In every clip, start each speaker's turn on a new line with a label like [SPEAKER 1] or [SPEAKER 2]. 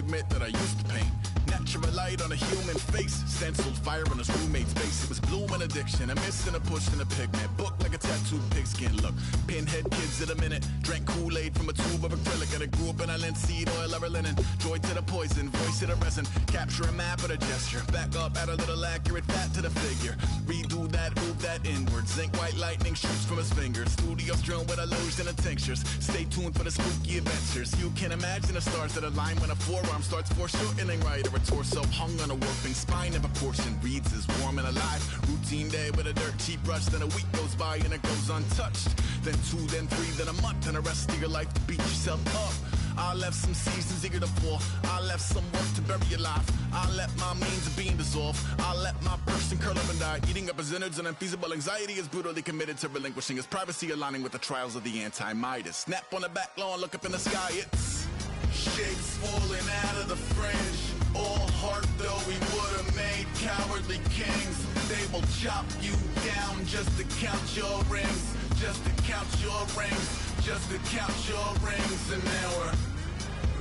[SPEAKER 1] admit that I used to paint. Natural light on a human face, stenciled fire on his roommate's face. It was bloom and addiction, a miss and a push and a pigment. Book like a tattooed pigskin look. Pinhead kids in a minute. Drank Kool-Aid from a tube of acrylic. And I grew up in a linseed oil or linen. Joy to the poison, voice to the resin. Capture a map of a gesture. Back up, add a little accurate fat to the figure. Redo that, move that inward. Zinc white lightning shoots from his fingers. Studios strewn with illusion and tinctures. Stay tuned for the spooky adventures. You can imagine the stars that align when a forearm starts foreshortening right. Or a torso hung on a warping spine of a portion. Reads as warm and alive. Routine day with a dirt cheap brush. Then a week goes by and it goes untouched. Then 2, then 3, then a month. And the rest of your life to beat yourself up. I left some seasons eager to fall. I left some work to bury your life. I let my means of being dissolve. I let my person curl up and die. Eating up his innards and unfeasible anxiety is brutally committed to relinquishing his privacy, aligning with the trials of the anti-Midas. Snap on the back lawn, look up in the sky, it's shapes falling out of the fringe. All heart though we would've made cowardly kings. They will chop you down just to count your rings. Just to count your rings. Just to count your rings. And now we're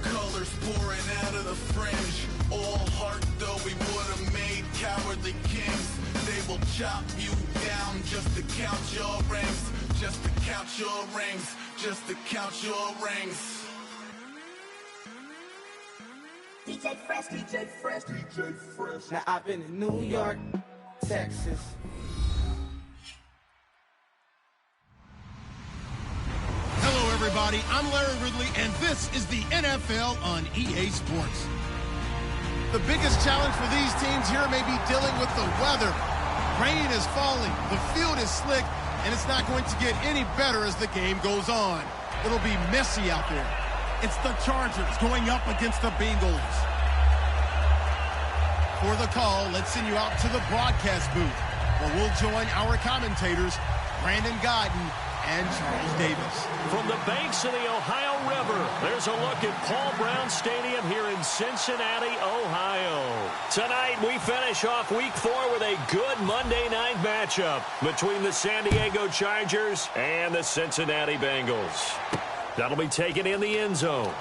[SPEAKER 1] colors pouring out of the fringe. All heart though we would've made cowardly kings. They will chop you down just to count your rings. Just to count your rings. Just to count your rings.
[SPEAKER 2] DJ Fresh, DJ Fresh, DJ Fresh.
[SPEAKER 3] Now I've been in New York, Texas.
[SPEAKER 4] Hello everybody, I'm Larry Ridley and this is the NFL on EA Sports. The biggest challenge for these teams here may be dealing with the weather. Rain is falling, the field is slick, and it's not going to get any better as the game goes on. It'll be messy out there. It's the Chargers going up against the Bengals. For the call, let's send you out to the broadcast booth, where we'll join our commentators, Brandon Godden and Charles Davis.
[SPEAKER 5] From the banks of the Ohio River, there's a look at Paul Brown Stadium here in Cincinnati, Ohio. Tonight, we finish off Week 4 with a good Monday night matchup between the San Diego Chargers and the Cincinnati Bengals. That'll be taken in the end zone.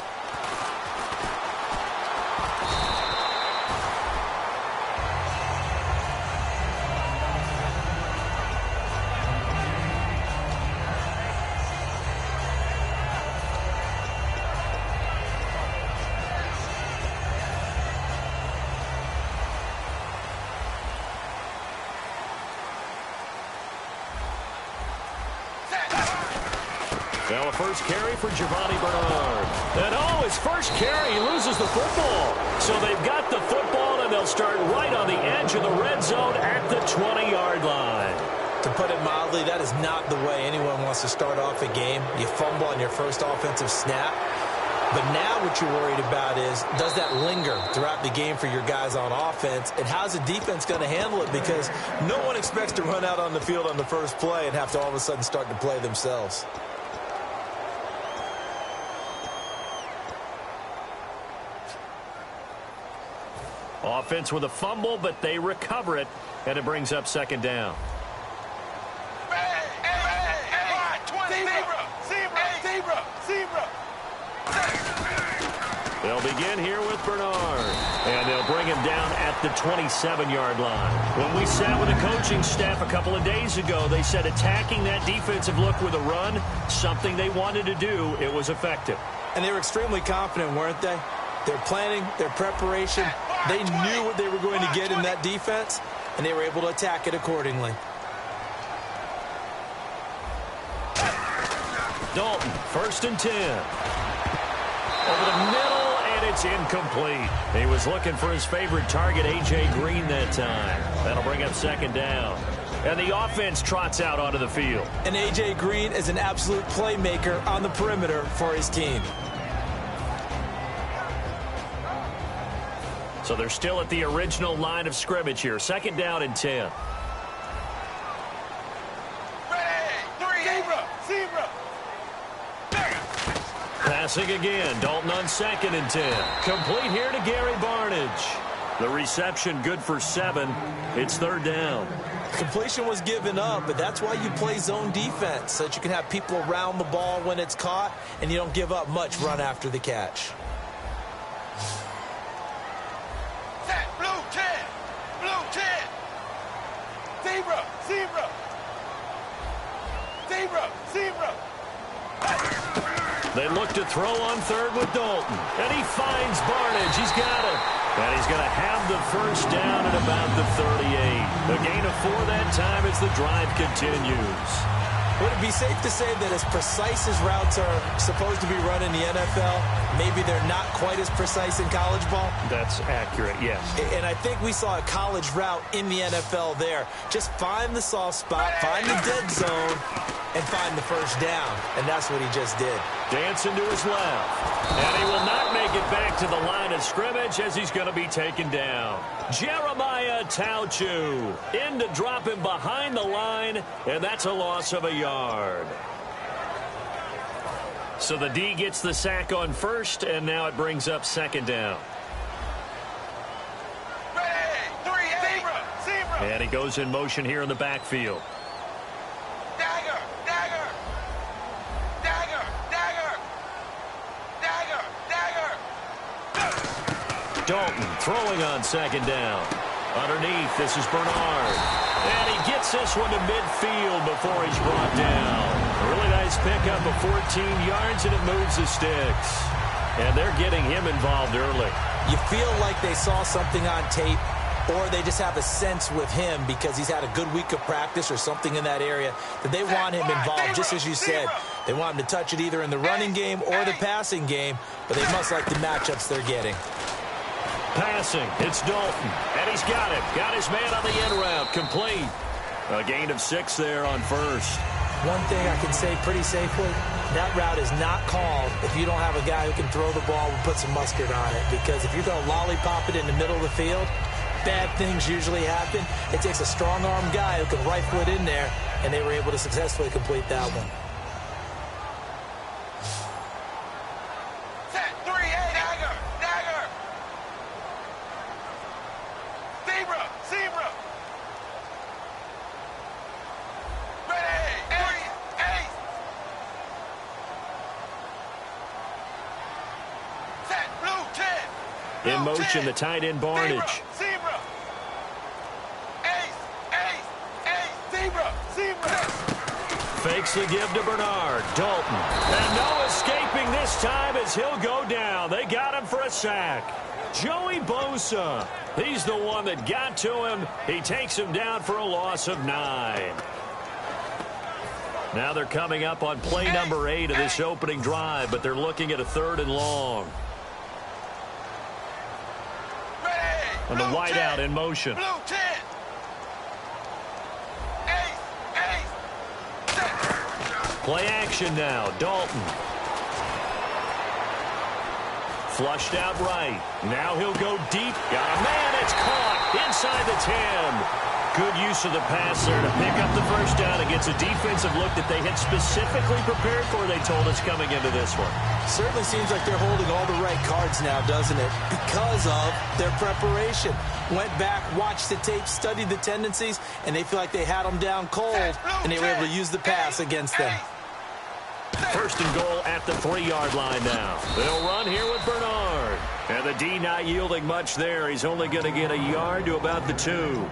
[SPEAKER 5] Now a first carry for Giovanni Bernard. And his first carry, he loses the football. So they've got the football, and they'll start right on the edge of the red zone at the 20-yard line.
[SPEAKER 6] To put it mildly, that is not the way anyone wants to start off a game. You fumble on your first offensive snap. But now what you're worried about is, does that linger throughout the game for your guys on offense? And how's the defense going to handle it? Because no one expects to run out on the field on the first play and have to all of a sudden start to play themselves.
[SPEAKER 5] Offense with a fumble, but they recover it, and it brings up second down. They'll begin here with Bernard, and they'll bring him down at the 27-yard line. When we sat with the coaching staff a couple of days ago, they said attacking that defensive look with a run, something they wanted to do, it was effective.
[SPEAKER 6] And they were extremely confident, weren't they? Their planning, their preparation, they knew what they were going to get in that defense, and they were able to attack it accordingly.
[SPEAKER 5] Dalton, 1st and 10. Over the middle, and it's incomplete. He was looking for his favorite target, A.J. Green, that time. That'll bring up second down. And the offense trots out onto the field.
[SPEAKER 6] And A.J. Green is an absolute playmaker on the perimeter for his team.
[SPEAKER 5] So they're still at the original line of scrimmage here. 2nd down and 10. Passing again. Dalton on 2nd and 10. Complete here to Gary Barnidge. The reception good for 7. It's 3rd down.
[SPEAKER 6] Completion was given up, but that's why you play zone defense, so that you can have people around the ball when it's caught, and you don't give up much run after the catch.
[SPEAKER 4] Zebra. Zebra. Zebra.
[SPEAKER 5] They look to throw on third with Dalton. And he finds Barnidge. He's got it. And he's going to have the first down at about the 38. A gain of 4 that time as the drive continues.
[SPEAKER 6] Would it be safe to say that as precise as routes are supposed to be run in the NFL, maybe they're not quite as precise in college ball?
[SPEAKER 5] That's accurate, yes.
[SPEAKER 6] And I think we saw a college route in the NFL there. Just find the soft spot, find the dead zone, and find the first down. And that's what he just did.
[SPEAKER 5] Dancing to his left. And he will not make it back to the line of scrimmage as he's going to be taken down. Jeremiah Tauchu in to drop him behind the line, and that's a loss of a yard. So the D gets the sack on first, and now it brings up second down. And he goes in motion here in the backfield.
[SPEAKER 4] Dagger. Dagger. Dagger. Dagger. Dagger. Dagger.
[SPEAKER 5] Dalton throwing on second down. Underneath, this is Bernard. And he gets this one to midfield before he's brought down. A really nice pickup of 14 yards, and it moves the sticks. And they're getting him involved early.
[SPEAKER 6] You feel like they saw something on tape, or they just have a sense with him because he's had a good week of practice or something in that area that they want him involved, just as you said. They want him to touch it either in the running game or the passing game, but they must like the matchups they're getting.
[SPEAKER 5] Passing, it's Dalton, and he's got it. Got his man on the in route, complete. A gain of 6 there on first.
[SPEAKER 6] One thing I can say pretty safely, that route is not called if you don't have a guy who can throw the ball and put some mustard on it, because if you're going to lollipop it in the middle of the field, bad things usually happen. It takes a strong-arm guy who can rifle it in there, and they were able to successfully complete that one.
[SPEAKER 5] In motion, the tight end Barnidge.
[SPEAKER 4] Zebra. Ace. Zebra.
[SPEAKER 5] Fakes the give to Bernard. Dalton. And no escaping this time as he'll go down. They got him for a sack. Joey Bosa. He's the one that got to him. He takes him down for a loss of 9. Now they're coming up on play number 8 of this opening drive, but they're looking at a 3rd and long. And the wideout in motion.
[SPEAKER 4] Blue 10. Ace.
[SPEAKER 5] Play action now. Dalton. Flushed out right. Now he'll go deep. Got a man. It's caught inside the 10. Good use of the pass there to pick up the first down against a defensive look that they had specifically prepared for, they told us, coming into this one.
[SPEAKER 6] Certainly seems like they're holding all the right cards now, doesn't it? Because of their preparation. Went back, watched the tape, studied the tendencies, and they feel like they had them down cold, and they were able to use the pass against them.
[SPEAKER 5] First and goal at the 3-yard line now. They'll run here with Bernard. And the D not yielding much there. He's only going to get a yard to about the 2.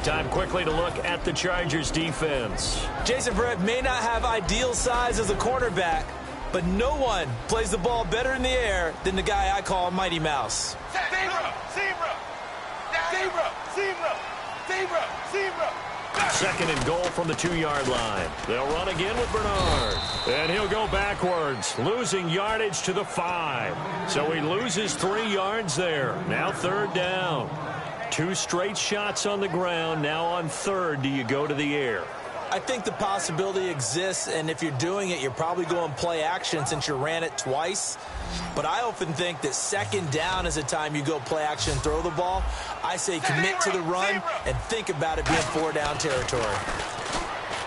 [SPEAKER 5] Time quickly to look at the Chargers defense.
[SPEAKER 6] Jason Verrett may not have ideal size as a cornerback, but no one plays the ball better in the air than the guy I call Mighty Mouse.
[SPEAKER 4] Zebra.
[SPEAKER 5] Second and goal from the 2-yard line. They'll run again with Bernard. And he'll go backwards, losing yardage to the 5. So he loses 3 yards there. Now 3rd down. 2 straight shots on the ground. Now on 3rd, do you go to the air?
[SPEAKER 6] I think the possibility exists, and if you're doing it, you're probably going play action since you ran it twice. But I often think that 2nd down is a time you go play action and throw the ball. I say commit to the run and think about it being 4-down territory.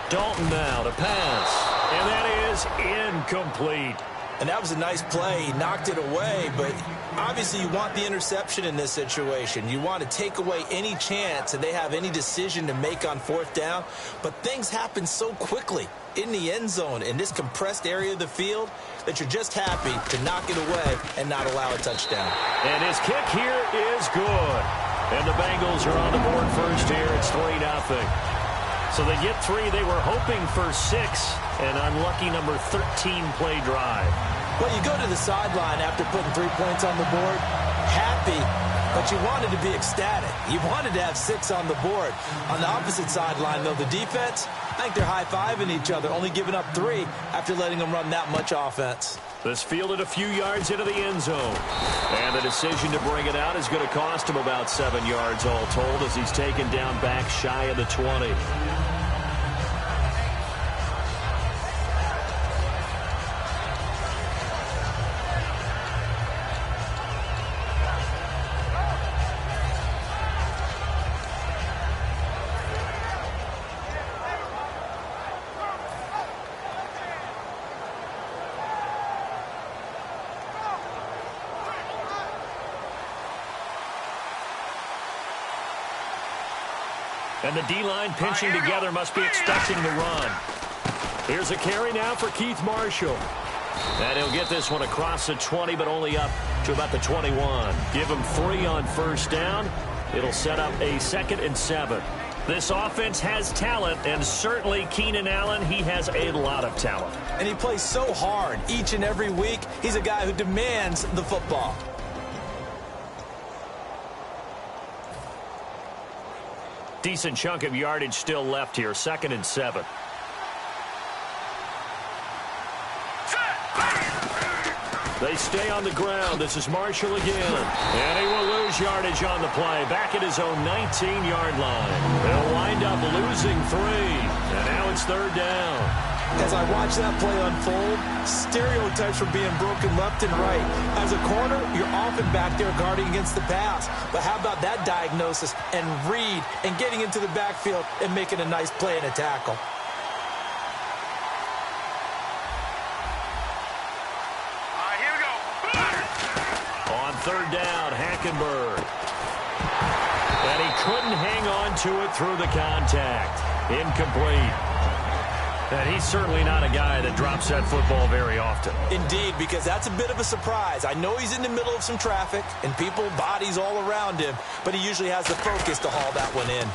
[SPEAKER 5] Dalton now to pass. And that is incomplete.
[SPEAKER 6] And that was a nice play. He knocked it away, but obviously you want the interception in this situation. You want to take away any chance that they have any decision to make on 4th down. But things happen so quickly in the end zone in this compressed area of the field that you're just happy to knock it away and not allow a touchdown.
[SPEAKER 5] And his kick here is good. And the Bengals are on the board first here. It's 3-0. So they get 3. They were hoping for 6. An unlucky number 13 play drive.
[SPEAKER 6] Well, you go to the sideline after putting 3 points on the board, happy, but you wanted to be ecstatic. You wanted to have 6 on the board. On the opposite sideline, though, the defense, I think they're high-fiving each other, only giving up 3 after letting them run that much offense.
[SPEAKER 5] This fielded a few yards into the end zone. And the decision to bring it out is going to cost him about 7 yards all told as he's taken down back shy of the 20. And the D-line pinching together must be expecting the run. Here's a carry now for Keith Marshall. And he'll get this one across the 20, but only up to about the 21. Give him 3 on first down. It'll set up a 2nd and 7. This offense has talent, and certainly Keenan Allen, he has a lot of talent.
[SPEAKER 6] And he plays so hard each and every week. He's a guy who demands the football.
[SPEAKER 5] Decent chunk of yardage still left here. 2nd and 7. They stay on the ground. This is Marshall again. And he will lose yardage on the play. Back at his own 19-yard line. They'll wind up losing 3. And now it's 3rd down.
[SPEAKER 6] As I watch that play unfold, stereotypes are being broken left and right. As a corner, you're often back there guarding against the pass. But how about that diagnosis and read and getting into the backfield and making a nice play and a tackle?
[SPEAKER 7] Here we go.
[SPEAKER 5] On 3rd down, Hackenberg. And he couldn't hang on to it through the contact. Incomplete. And he's certainly not a guy that drops that football very often.
[SPEAKER 6] Indeed, because that's a bit of a surprise. I know he's in the middle of some traffic and people, bodies all around him, but he usually has the focus to haul that one in.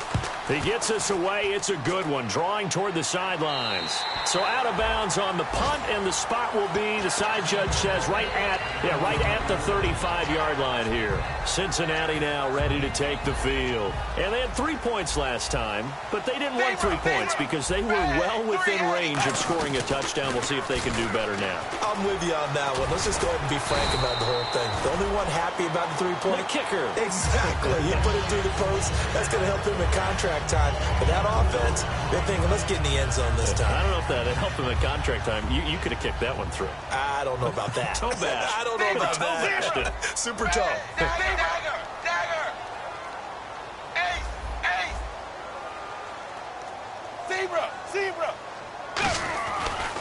[SPEAKER 5] He gets us away. It's a good one, drawing toward the sidelines. So out of bounds on the punt, and the spot will be, the side judge says, right at the 35-yard line here. Cincinnati now ready to take the field. And they had 3 points last time, but they didn't want 3 points because they were well within range of scoring a touchdown. We'll see if they can do better now.
[SPEAKER 6] I'm with you on that one. Let's just go ahead and be frank about the whole thing. The only one happy about the 3-point.
[SPEAKER 5] The kicker.
[SPEAKER 6] Exactly. He put it through the post. That's going to help him in contract time. But that offense, they're thinking, let's get in the end zone this time.
[SPEAKER 5] I don't know if that helped him in contract time. You could have kicked that one through.
[SPEAKER 6] I don't know about that.
[SPEAKER 5] Toe bash.
[SPEAKER 6] I don't know about that. Super toe.
[SPEAKER 7] Dagger. Ace. Zebra.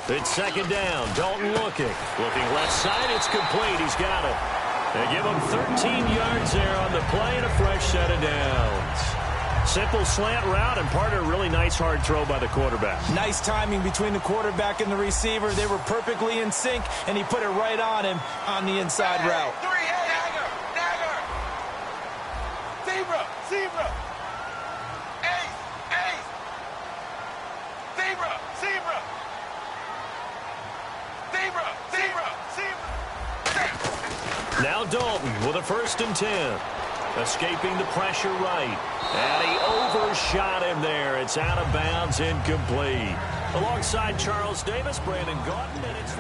[SPEAKER 5] It's 2nd down. Dalton looking left side. It's complete. He's got it. They give him 13 yards there on the play and a fresh set of downs. Simple slant route and part of a really nice hard throw by the quarterback.
[SPEAKER 6] Nice timing between the quarterback and the receiver. They were perfectly in sync, and he put it right on him on the inside route.
[SPEAKER 7] Dagger. Zebra. Ace. Zebra.
[SPEAKER 5] Now Dalton with a 1st and 10. Escaping the pressure right. And he overshot him there. It's out of bounds, incomplete. Alongside Charles Davis, Brandon Gaudin, and it's...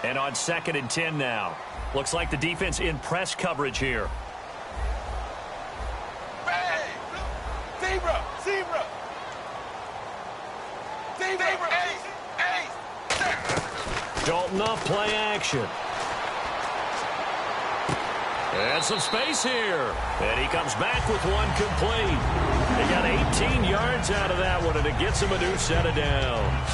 [SPEAKER 5] And on 2nd and 10 now. Looks like the defense in press coverage here.
[SPEAKER 7] Zebra.
[SPEAKER 5] Dalton off play action. And some space here. And he comes back with one complete. They got 18 yards out of that one, and it gets him a new set of downs.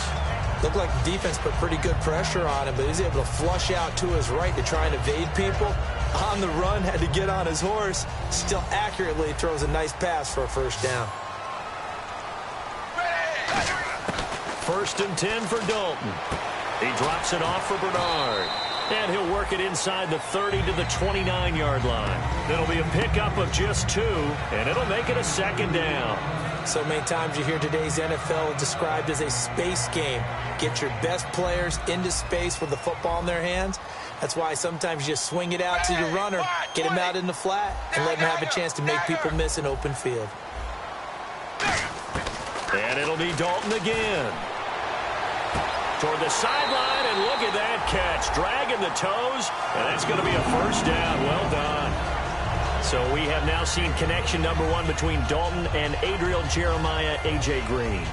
[SPEAKER 6] Looked like the defense put pretty good pressure on him, but he was able to flush out to his right to try and evade people. On the run, had to get on his horse. Still accurately throws a nice pass for a 1st down.
[SPEAKER 5] 1st and 10 for Dalton. He drops it off for Bernard. And he'll work it inside the 30 to the 29-yard line. It'll be a pickup of just 2, and it'll make it a second down.
[SPEAKER 6] So many times you hear today's NFL described as a space game. Get your best players into space with the football in their hands. That's why sometimes you just swing it out to your runner, get him out in the flat, and let him have a chance to make people miss an open field.
[SPEAKER 5] And it'll be Dalton again. Toward the sideline, and look at that catch. Dragging the toes, and that's going to be a first down. Well done. So we have now seen connection number 1 between Dalton and Adriel Jeremiah, A.J. Green.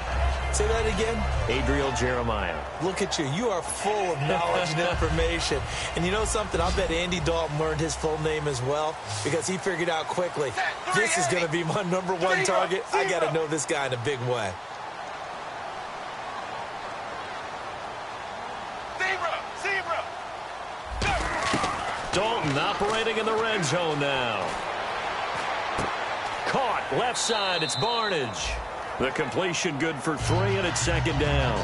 [SPEAKER 6] Say that again.
[SPEAKER 5] Adriel Jeremiah.
[SPEAKER 6] Look at you. You are full of knowledge and information. And you know something? I'll bet Andy Dalton learned his full name as well because he figured out quickly, this is going to be my number 1 target. I got to know this guy in a big way.
[SPEAKER 5] Dalton operating in the red zone now. Caught left side. It's Barnage. The completion good for 3, and it's second down.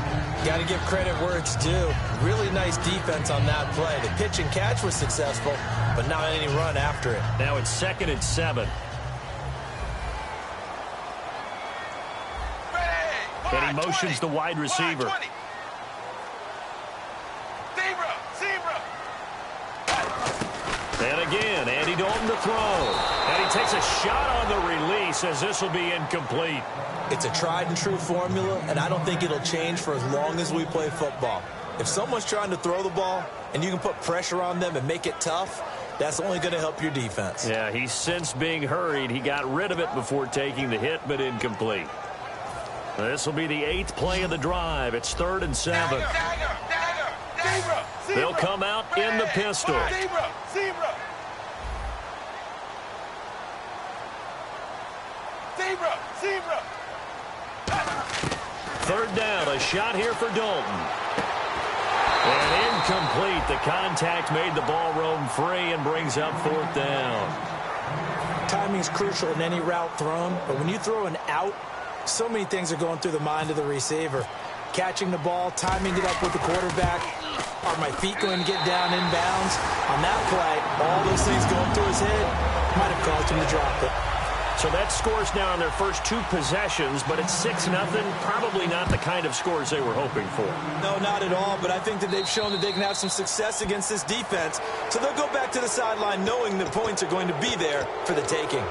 [SPEAKER 6] Got to give credit where it's due. Really nice defense on that play. The pitch and catch was successful, but not any run after it.
[SPEAKER 5] Now it's 2nd and 7. And he motions the wide receiver. And again, Andy Dalton to throw. And he takes a shot on the release as this will be incomplete.
[SPEAKER 6] It's a tried and true formula, and I don't think it'll change for as long as we play football. If someone's trying to throw the ball and you can put pressure on them and make it tough, that's only going to help your defense.
[SPEAKER 5] Yeah, he's since being hurried. He got rid of it before taking the hit, but incomplete. This will be the 8th play of the drive. It's 3rd and 7. They'll come out in the pistol. Third down, a shot here for Dalton. And incomplete. The contact made the ball roam free and brings up 4th down.
[SPEAKER 6] Timing is crucial in any route thrown, but when you throw an out, so many things are going through the mind of the receiver. Catching the ball, timing it up with the quarterback. Are my feet going to get down inbounds? On that play, all those things going through his head might have caused him to drop it.
[SPEAKER 5] So that scores now on their first 2 possessions, but it's 6-0. Probably not the kind of scores they were hoping for.
[SPEAKER 6] No, not at all, but I think that they've shown that they can have some success against this defense. So they'll go back to the sideline knowing the points are going to be there for the taking.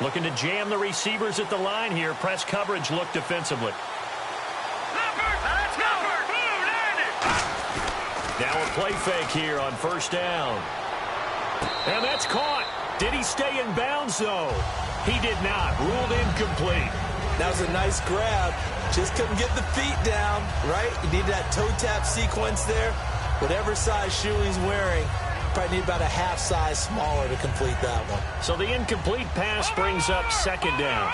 [SPEAKER 5] Looking to jam the receivers at the line here. Press coverage look defensively. Now a play fake here on first down. And that's caught. Did he stay in bounds, though? He did not. Ruled incomplete.
[SPEAKER 6] That was a nice grab. Just couldn't get the feet down, right? You need that toe tap sequence there. Whatever size shoe he's wearing, probably need about a half size smaller to complete that one.
[SPEAKER 5] So the incomplete pass brings up second down.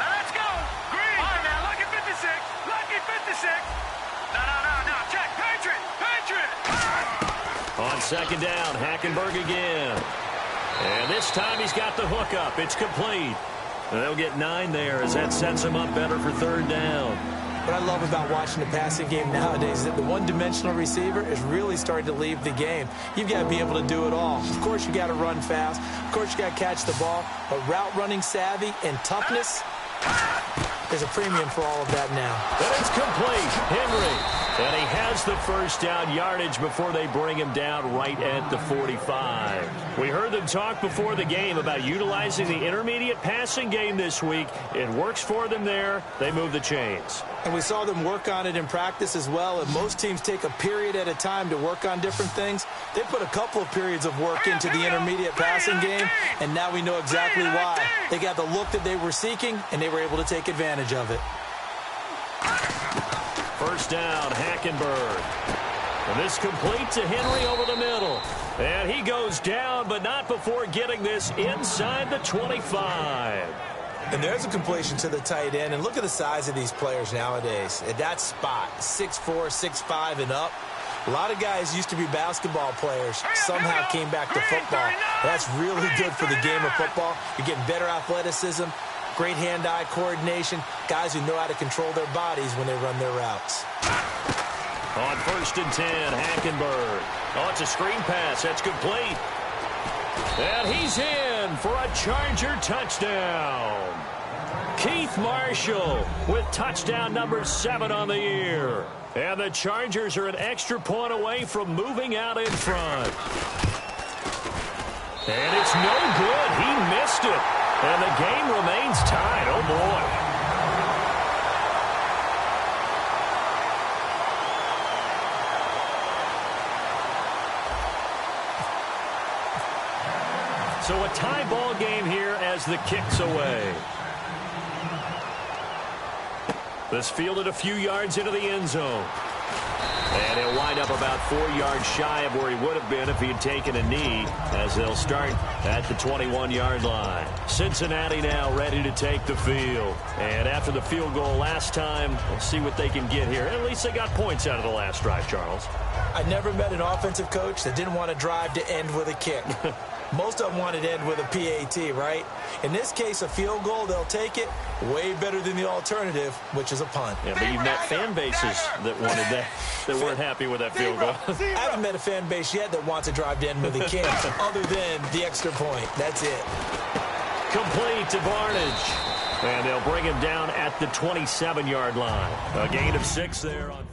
[SPEAKER 7] Let's go. Green. All right, now, lucky 56. Lucky 56. No. Check. Patriot.
[SPEAKER 5] On second down, Hackenberg again. And this time he's got the hook up. It's complete. And they'll get 9 there as that sets him up better for third down.
[SPEAKER 6] What I love about watching the passing game nowadays is that the one-dimensional receiver is really starting to leave the game. You've got to be able to do it all. Of course, you got to run fast. Of course, you got to catch the ball. But route running savvy and toughness, there's a premium for all of that now.
[SPEAKER 5] And it's complete. Henry. And he has the first down yardage before they bring him down right at the 45. We heard them talk before the game about utilizing the intermediate passing game this week. It works for them there. They move the chains.
[SPEAKER 6] And we saw them work on it in practice as well. And most teams take a period at a time to work on different things. They put a couple of periods of work into the intermediate passing game, and now we know exactly why. They got the look that they were seeking, and they were able to take advantage of it.
[SPEAKER 5] First down, Hackenberg. And this complete to Henry over the middle. And he goes down, but not before getting this inside the 25.
[SPEAKER 6] And there's a completion to the tight end. And look at the size of these players nowadays. At that spot, 6'4", 6'5", and up. A lot of guys used to be basketball players, somehow came back to football. That's really good for the game of football. You're getting better athleticism, great hand-eye coordination, guys who know how to control their bodies when they run their routes.
[SPEAKER 5] On 1st and 10, Hackenberg. Oh, it's a screen pass. That's complete. And he's in for a Charger touchdown. Keith Marshall with touchdown number 7 on the year. And the Chargers are an extra point away from moving out in front. And it's no good. He missed it. And the game remains tied. Oh, boy. So a tie ball game here as the kick's away. This fielded a few yards into the end zone. And he'll wind up about 4 yards shy of where he would have been if he had taken a knee, as they'll start at the 21-yard line. Cincinnati now ready to take the field. And after the field goal last time, we'll see what they can get here. At least they got points out of the last drive, Charles.
[SPEAKER 6] I never met an offensive coach that didn't want to drive to end with a kick. Most of them wanted to end with a PAT, right? In this case, a field goal, they'll take it. Way better than the alternative, which is a punt.
[SPEAKER 5] Yeah, but you've met fan bases that wanted that, that weren't happy with that field goal.
[SPEAKER 6] I haven't met a fan base yet that wants to drive to end with a kick, other than the extra point. That's it.
[SPEAKER 5] Complete to Barnage. And they'll bring him down at the 27-yard line. A gain of 6 there on...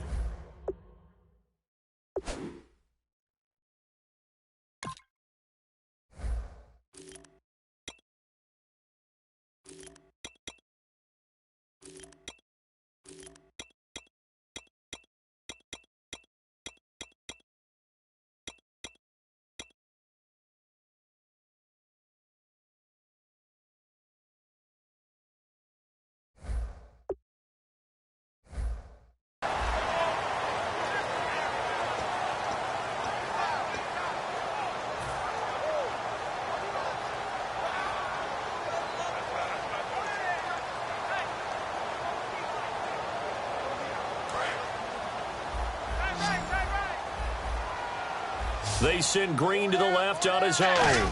[SPEAKER 5] They send Green to the left on his own.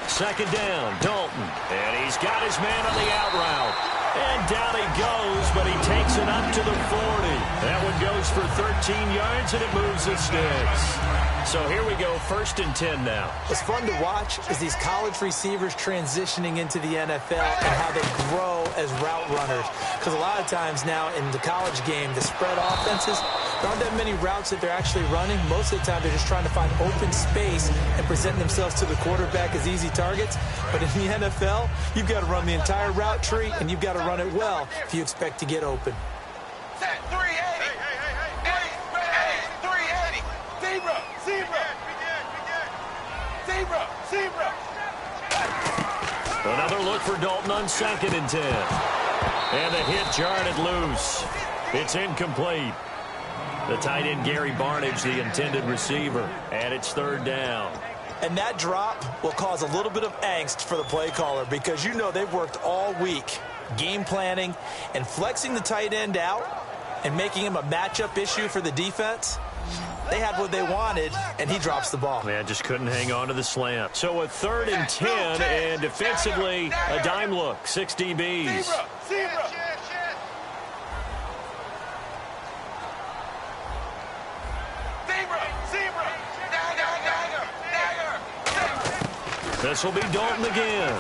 [SPEAKER 5] 2nd down, Dalton. And he's got his man on the out route. And down he goes, but he takes it up to the 40. That one goes for 13 yards, and it moves the sticks. So here we go, 1st and 10 now.
[SPEAKER 6] What's fun to watch is these college receivers transitioning into the NFL and how they grow as route runners. Because a lot of times now in the college game, the spread offenses, there aren't that many routes that they're actually running. Most of the time, they're just trying to find open space and present themselves to the quarterback as easy targets. But in the NFL, you've got to run the entire route tree, and you've got to run it well if you expect to get open.
[SPEAKER 7] Set 380. Hey, 380. Zebra.
[SPEAKER 5] Another look for Dalton on 2nd and 10. And the hit jarred it loose. It's incomplete. The tight end, Gary Barnage, the intended receiver. And it's 3rd down.
[SPEAKER 6] And that drop will cause a little bit of angst for the play caller because you know they've worked all week game planning and flexing the tight end out and making him a matchup issue for the defense. They had what they wanted, and he drops the ball.
[SPEAKER 5] Man, just couldn't hang on to the slant. So a 3rd and 10, and defensively, a dime look. 6 DBs.
[SPEAKER 7] Zebra.
[SPEAKER 5] This will be Dalton again.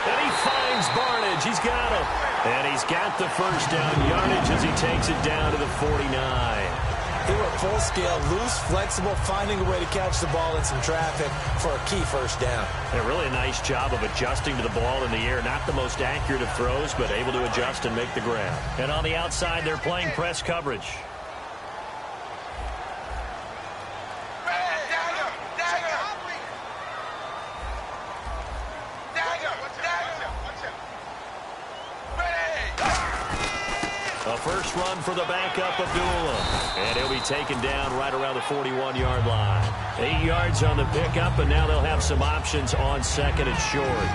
[SPEAKER 5] And he finds Barnage. He's got him. And he's got the 1st down yardage as he takes it down to the 49.
[SPEAKER 6] They were full scale, loose, flexible, finding a way to catch the ball in some traffic for a key 1st down.
[SPEAKER 5] And really a nice job of adjusting to the ball in the air. Not the most accurate of throws, but able to adjust and make the grab. And on the outside, they're playing press coverage. A first run for the backup, Abdullah. And he'll be taken down right around the 41-yard line. 8 yards on the pickup, and now they'll have some options on 2nd and short.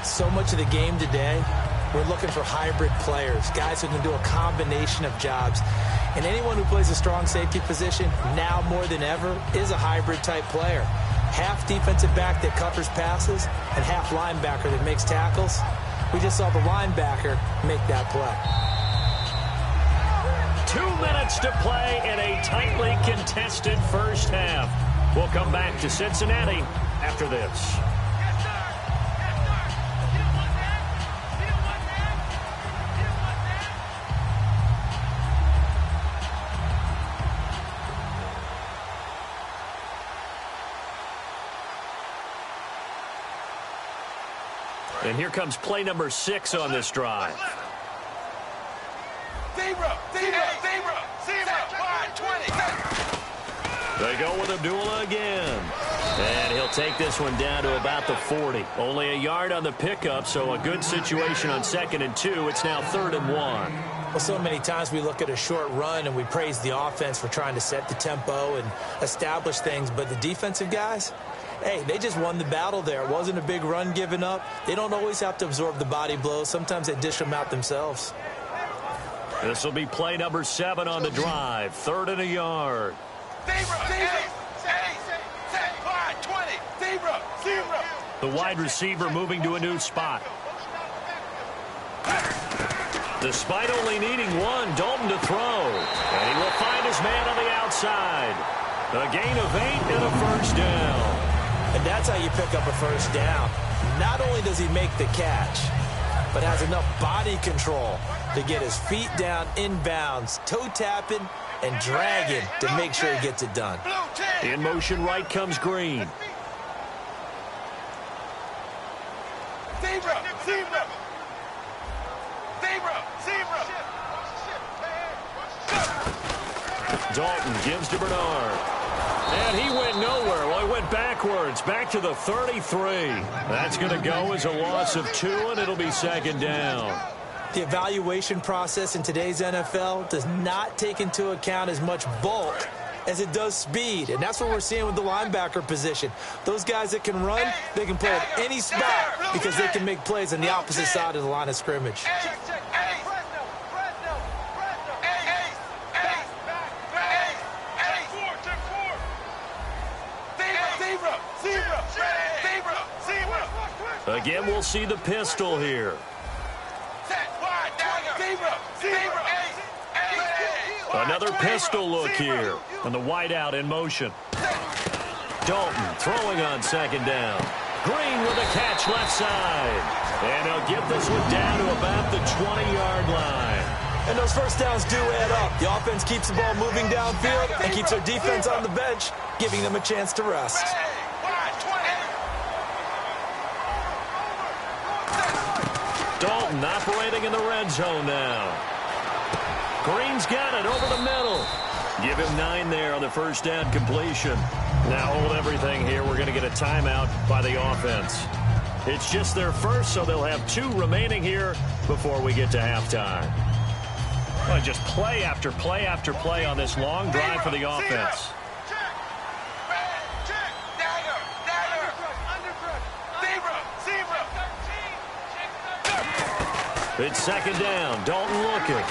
[SPEAKER 6] So much of the game today we're looking for hybrid players, guys who can do a combination of jobs. And anyone who plays a strong safety position, now more than ever, is a hybrid-type player. Half defensive back that covers passes and half linebacker that makes tackles. We just saw the linebacker make that play.
[SPEAKER 5] 2 minutes to play in a tightly contested first half. We'll come back to Cincinnati after this. And here comes play number 6 on this drive. They go with Abdullah again. And he'll take this one down to about the 40. Only a yard on the pickup, so a good situation on 2nd and 2. It's now 3rd and 1.
[SPEAKER 6] Well, so many times we look at a short run and we praise the offense for trying to set the tempo and establish things. But the defensive guys, hey, they just won the battle there. It wasn't a big run given up. They don't always have to absorb the body blows. Sometimes they dish them out themselves.
[SPEAKER 5] This will be play number 7 on the drive. 3rd and a yard. The wide receiver moving to a new spot. Despite only needing one, Dalton to throw. And he will find his man on the outside. A gain of 8 and a first down.
[SPEAKER 6] And that's how you pick up a first down. Not only does he make the catch, but has enough body control to get his feet down inbounds, toe tapping and dragging to make sure he gets it done.
[SPEAKER 5] In motion right comes Green. Dalton gives to Bernard. And he went nowhere. Well, he went backwards, back to the 33. That's going to go as a loss of 2, and it'll be 2nd down.
[SPEAKER 6] The evaluation process in today's NFL does not take into account as much bulk as it does speed, and that's what we're seeing with the linebacker position. Those guys that can run, they can play at any spot because they can make plays on the opposite side of the line of scrimmage.
[SPEAKER 5] Again, we'll see the pistol here. Another pistol look here. And the wideout in motion. Dalton throwing on 2nd down. Green with a catch left side. And he'll get this one down to about the 20-yard line.
[SPEAKER 6] And those first downs do add up. The offense keeps the ball moving downfield and keeps their defense on the bench, giving them a chance to rest.
[SPEAKER 5] Dalton operating in the red zone now. Green's got it over the middle. Give him 9 there on the first down completion. Now hold everything here. We're going to get a timeout by the offense. It's just their first, so they'll have 2 remaining here before we get to halftime. Well, just play after play after play on this long drive for the offense. It's 2nd down. Dalton looking.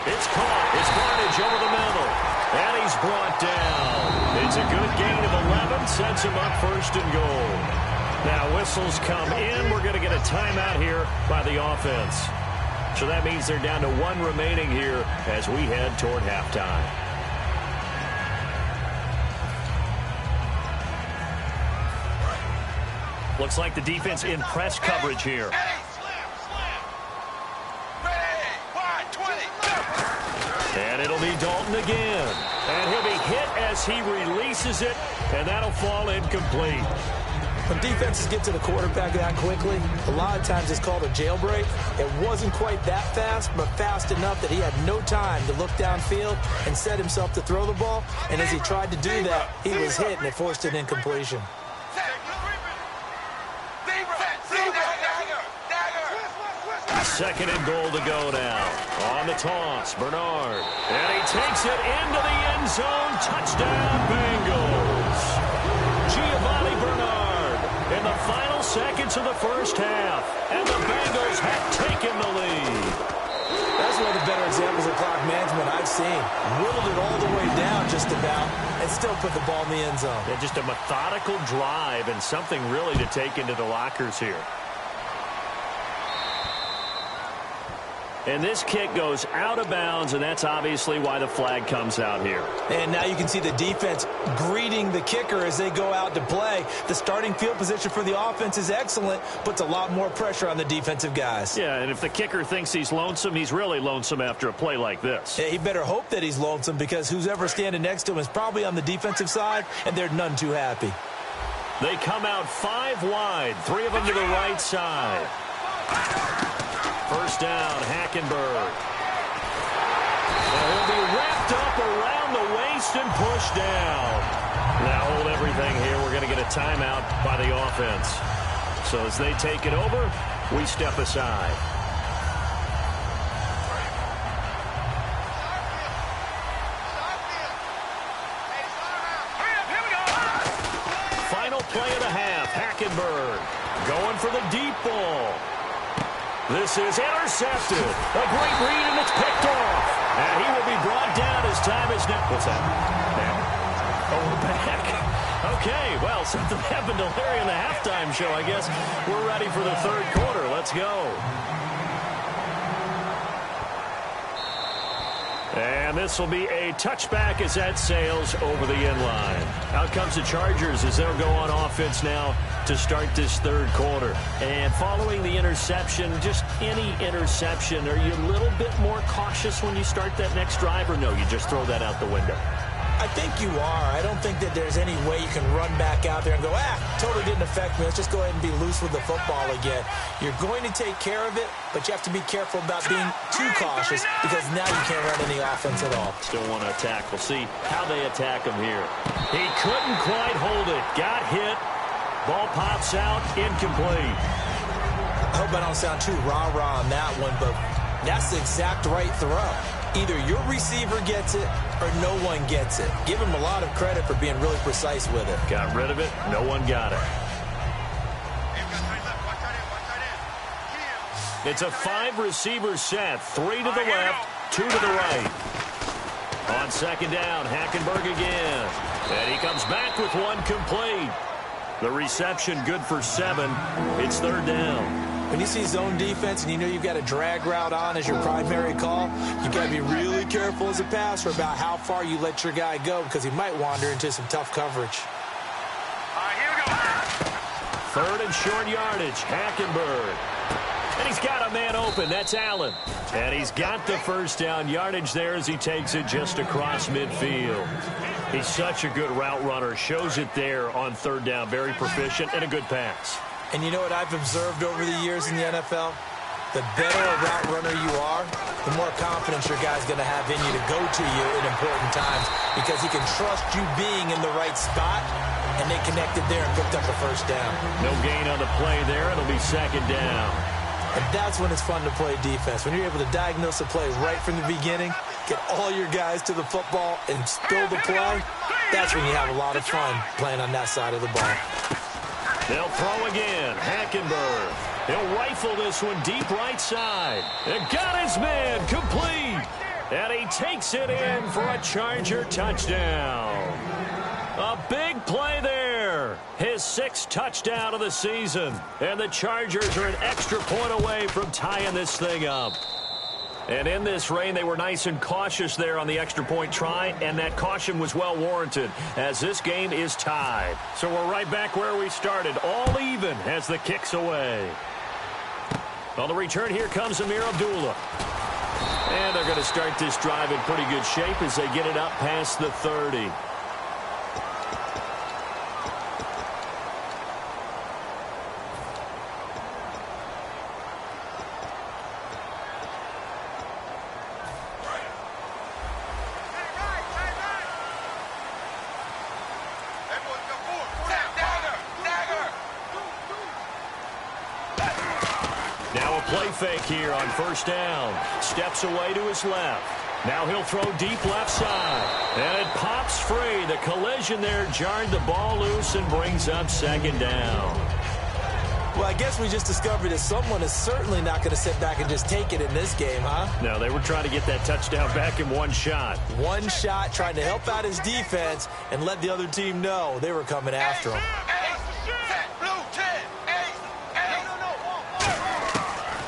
[SPEAKER 5] It's caught. It's Barnage over the middle. And he's brought down. It's a good gain of 11. Sets him up 1st and goal. Now whistles come in. We're going to get a timeout here by the offense. So that means they're down to 1 remaining here as we head toward halftime. Looks like the defense in press coverage here. And it'll be Dalton again. And he'll be hit as he releases it, and that'll fall incomplete.
[SPEAKER 6] When defenses get to the quarterback that quickly, a lot of times it's called a jailbreak. It wasn't quite that fast, but fast enough that he had no time to look downfield and set himself to throw the ball. And as he tried to do that, he was hit, and it forced an incompletion.
[SPEAKER 5] 2nd and goal to go now. On the toss, Bernard. And he takes it into the end zone. Touchdown, Bengals. Giovanni Bernard in the final seconds of the first half, and the Bengals have taken the lead.
[SPEAKER 6] That's one of the better examples of clock management I've seen. Whittled it all the way down just about and still put the ball in the end zone.
[SPEAKER 5] Yeah, just a methodical drive and something really to take into the lockers here. And this kick goes out of bounds, and that's obviously why the flag comes out here.
[SPEAKER 6] And now you can see the defense greeting the kicker as they go out to play. The starting field position for the offense is excellent, puts a lot more pressure on the defensive guys.
[SPEAKER 5] Yeah, and if the kicker thinks he's lonesome, he's really lonesome after a play like this.
[SPEAKER 6] Yeah, he better hope that he's lonesome because who's ever standing next to him is probably on the defensive side, and they're none too happy.
[SPEAKER 5] They come out 5 wide, 3 of them to the right side. First down, Hackenberg. And he'll be wrapped up around the waist and pushed down. Now hold everything here. We're going to get a timeout by the offense. So as they take it over, we step aside. Final play of the half, Hackenberg going for the deep ball. This is intercepted. A great read, and it's picked off. And he will be brought down as time is now. What's that? Back. Oh, we're back. Okay, well, something happened to Larry in the halftime show, I guess. We're ready for the third quarter. Let's go. And this will be a touchback as that sails over the end line. Out comes the Chargers as they'll go on offense now to start this third quarter. And following the interception, just any interception, are you a little bit more cautious when you start that next drive, or no, you just throw that out the window?
[SPEAKER 6] I think you are. I don't think that there's any way you can run back out there and go, totally didn't affect me. Let's just go ahead and be loose with the football again. You're going to take care of it, but you have to be careful about being too cautious because now you can't run any offense at all.
[SPEAKER 5] Still want to attack. We'll see how they attack him here. He couldn't quite hold it. Got hit. Ball pops out. Incomplete.
[SPEAKER 6] I hope I don't sound too rah-rah on that one, but that's the exact right throw. Either your receiver gets it or no one gets it. Give him a lot of credit for being really precise with it.
[SPEAKER 5] Got rid of it. No one got it. It's a 5-receiver set. 3 to the left, 2 to the right. On second down, Hackenberg again. And he comes back with one complete. The reception good for 7. It's third down.
[SPEAKER 6] When you see zone defense and you know you've got a drag route on as your primary call, you've got to be really careful as a passer about how far you let your guy go because he might wander into some tough coverage.
[SPEAKER 7] All right, here we go.
[SPEAKER 5] Third and short yardage, Hackenberg. And he's got a man open. That's Allen. And he's got the first down yardage there as he takes it just across midfield. He's such a good route runner. Shows it there on third down. Very proficient and a good pass.
[SPEAKER 6] And you know what I've observed over the years in the NFL? The better a route runner you are, the more confidence your guy's going to have in you to go to you in important times because he can trust you being in the right spot, and they connected there and picked up the first down.
[SPEAKER 5] No gain on the play there. It'll be second down.
[SPEAKER 6] And that's when it's fun to play defense. When you're able to diagnose a play right from the beginning, get all your guys to the football and spill the play, that's when you have a lot of fun playing on that side of the ball.
[SPEAKER 5] They'll throw again. Hackenberg. He'll rifle this one deep right side. And got his man complete. And he takes it in for a Charger touchdown. A big play there. His 6th touchdown of the season. And the Chargers are an extra point away from tying this thing up. And in this rain, they were nice and cautious there on the extra point try, and that caution was well warranted as this game is tied. So we're right back where we started, all even as the kick's away. On the return, here comes Amir Abdullah. And they're going to start this drive in pretty good shape as they get it up past the 30. Play fake here on first down. Steps away to his left. Now he'll throw deep left side. And it pops free. The collision there jarred the ball loose and brings up second down.
[SPEAKER 6] Well, I guess we just discovered that someone is certainly not going to sit back and just take it in this game, huh?
[SPEAKER 5] No, they were trying to get that touchdown back in one shot.
[SPEAKER 6] One shot, trying to help out his defense and let the other team know they were coming after him.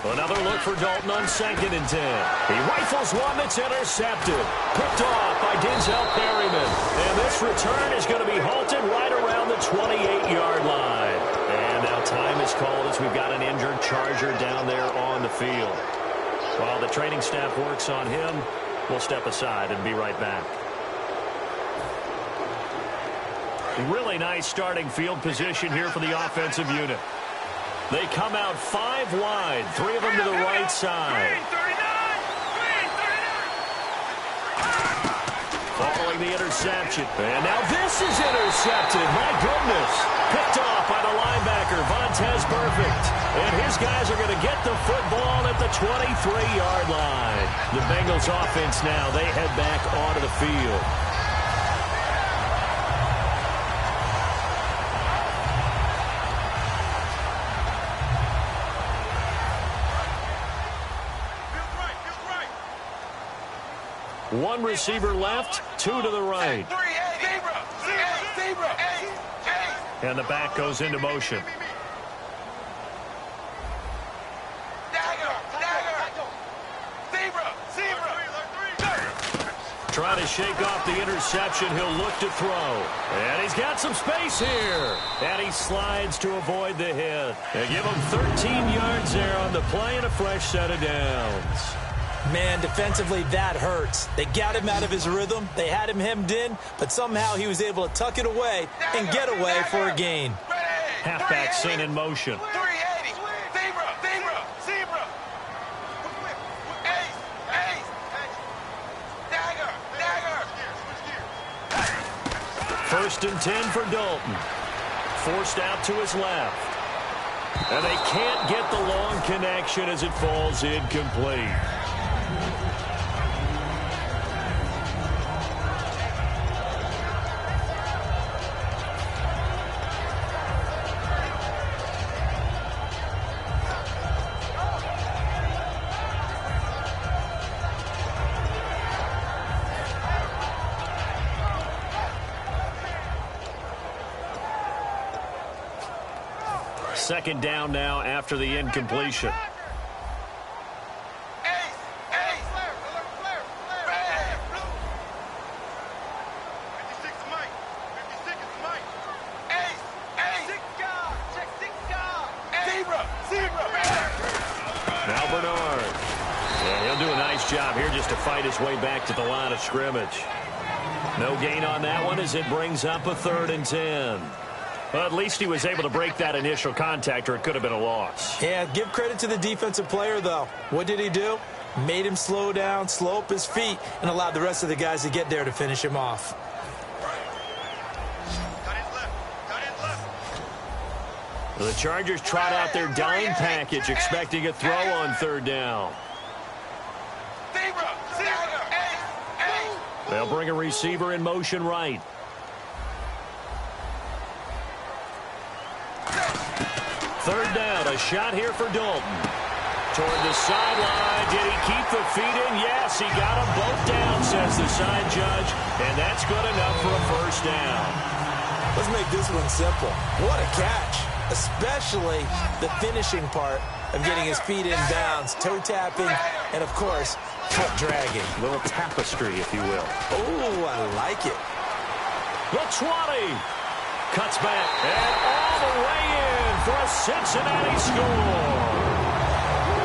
[SPEAKER 5] Another look for Dalton on 2nd and 10. He rifles one that's intercepted. Picked off by Denzel Perryman. And this return is going to be halted right around the 28-yard line. And now time is called as we've got an injured Charger down there on the field. While the training staff works on him, we'll step aside and be right back. Really nice starting field position here for the offensive unit. They come out 5 wide, 3 of them to the right side. Following the interception. And now this is intercepted. My goodness. Picked off by the linebacker, Vontaze Burfict. And his guys are going to get the football at the 23-yard line. The Bengals offense now, they head back onto the field. One receiver left, 2 to the right. And the back goes into motion. Trying to shake off the interception. He'll look to throw. And he's got some space here. And he slides to avoid the hit. They give him 13 yards there on the play and a fresh set of downs.
[SPEAKER 6] Man, defensively, that hurts. They got him out of his rhythm. They had him hemmed in, but somehow he was able to tuck it away and get away for a gain.
[SPEAKER 5] Halfback sent in motion.
[SPEAKER 7] 380. Zebra. Dagger.
[SPEAKER 5] 1st and 10 for Dalton. Forced out to his left. And they can't get the long connection as it falls incomplete. Second down now after the incompletion. Now Bernard. And he'll do a nice job here just to fight his way back to the line of scrimmage. No gain on that one as it brings up a 3rd and 10. Well, at least he was able to break that initial contact, or it could have been a loss.
[SPEAKER 6] Yeah, give credit to the defensive player, though. What did he do? Made him slow down, slow up his feet, and allowed the rest of the guys to get there to finish him off.
[SPEAKER 5] The Chargers trot out their dime package, expecting a throw on 3rd down. They'll bring a receiver in motion right. Third down, a shot here for Dalton. Toward the sideline, did he keep the feet in? Yes, he got them both down, says the side judge, and that's good enough for a 1st down.
[SPEAKER 6] Let's make this one simple. What a catch, especially the finishing part of getting his feet in bounds, toe tapping, and of course, foot dragging.
[SPEAKER 5] A little tapestry, if you will.
[SPEAKER 6] Oh, I like it.
[SPEAKER 5] The 20. Cuts back, and all the way in for a Cincinnati score.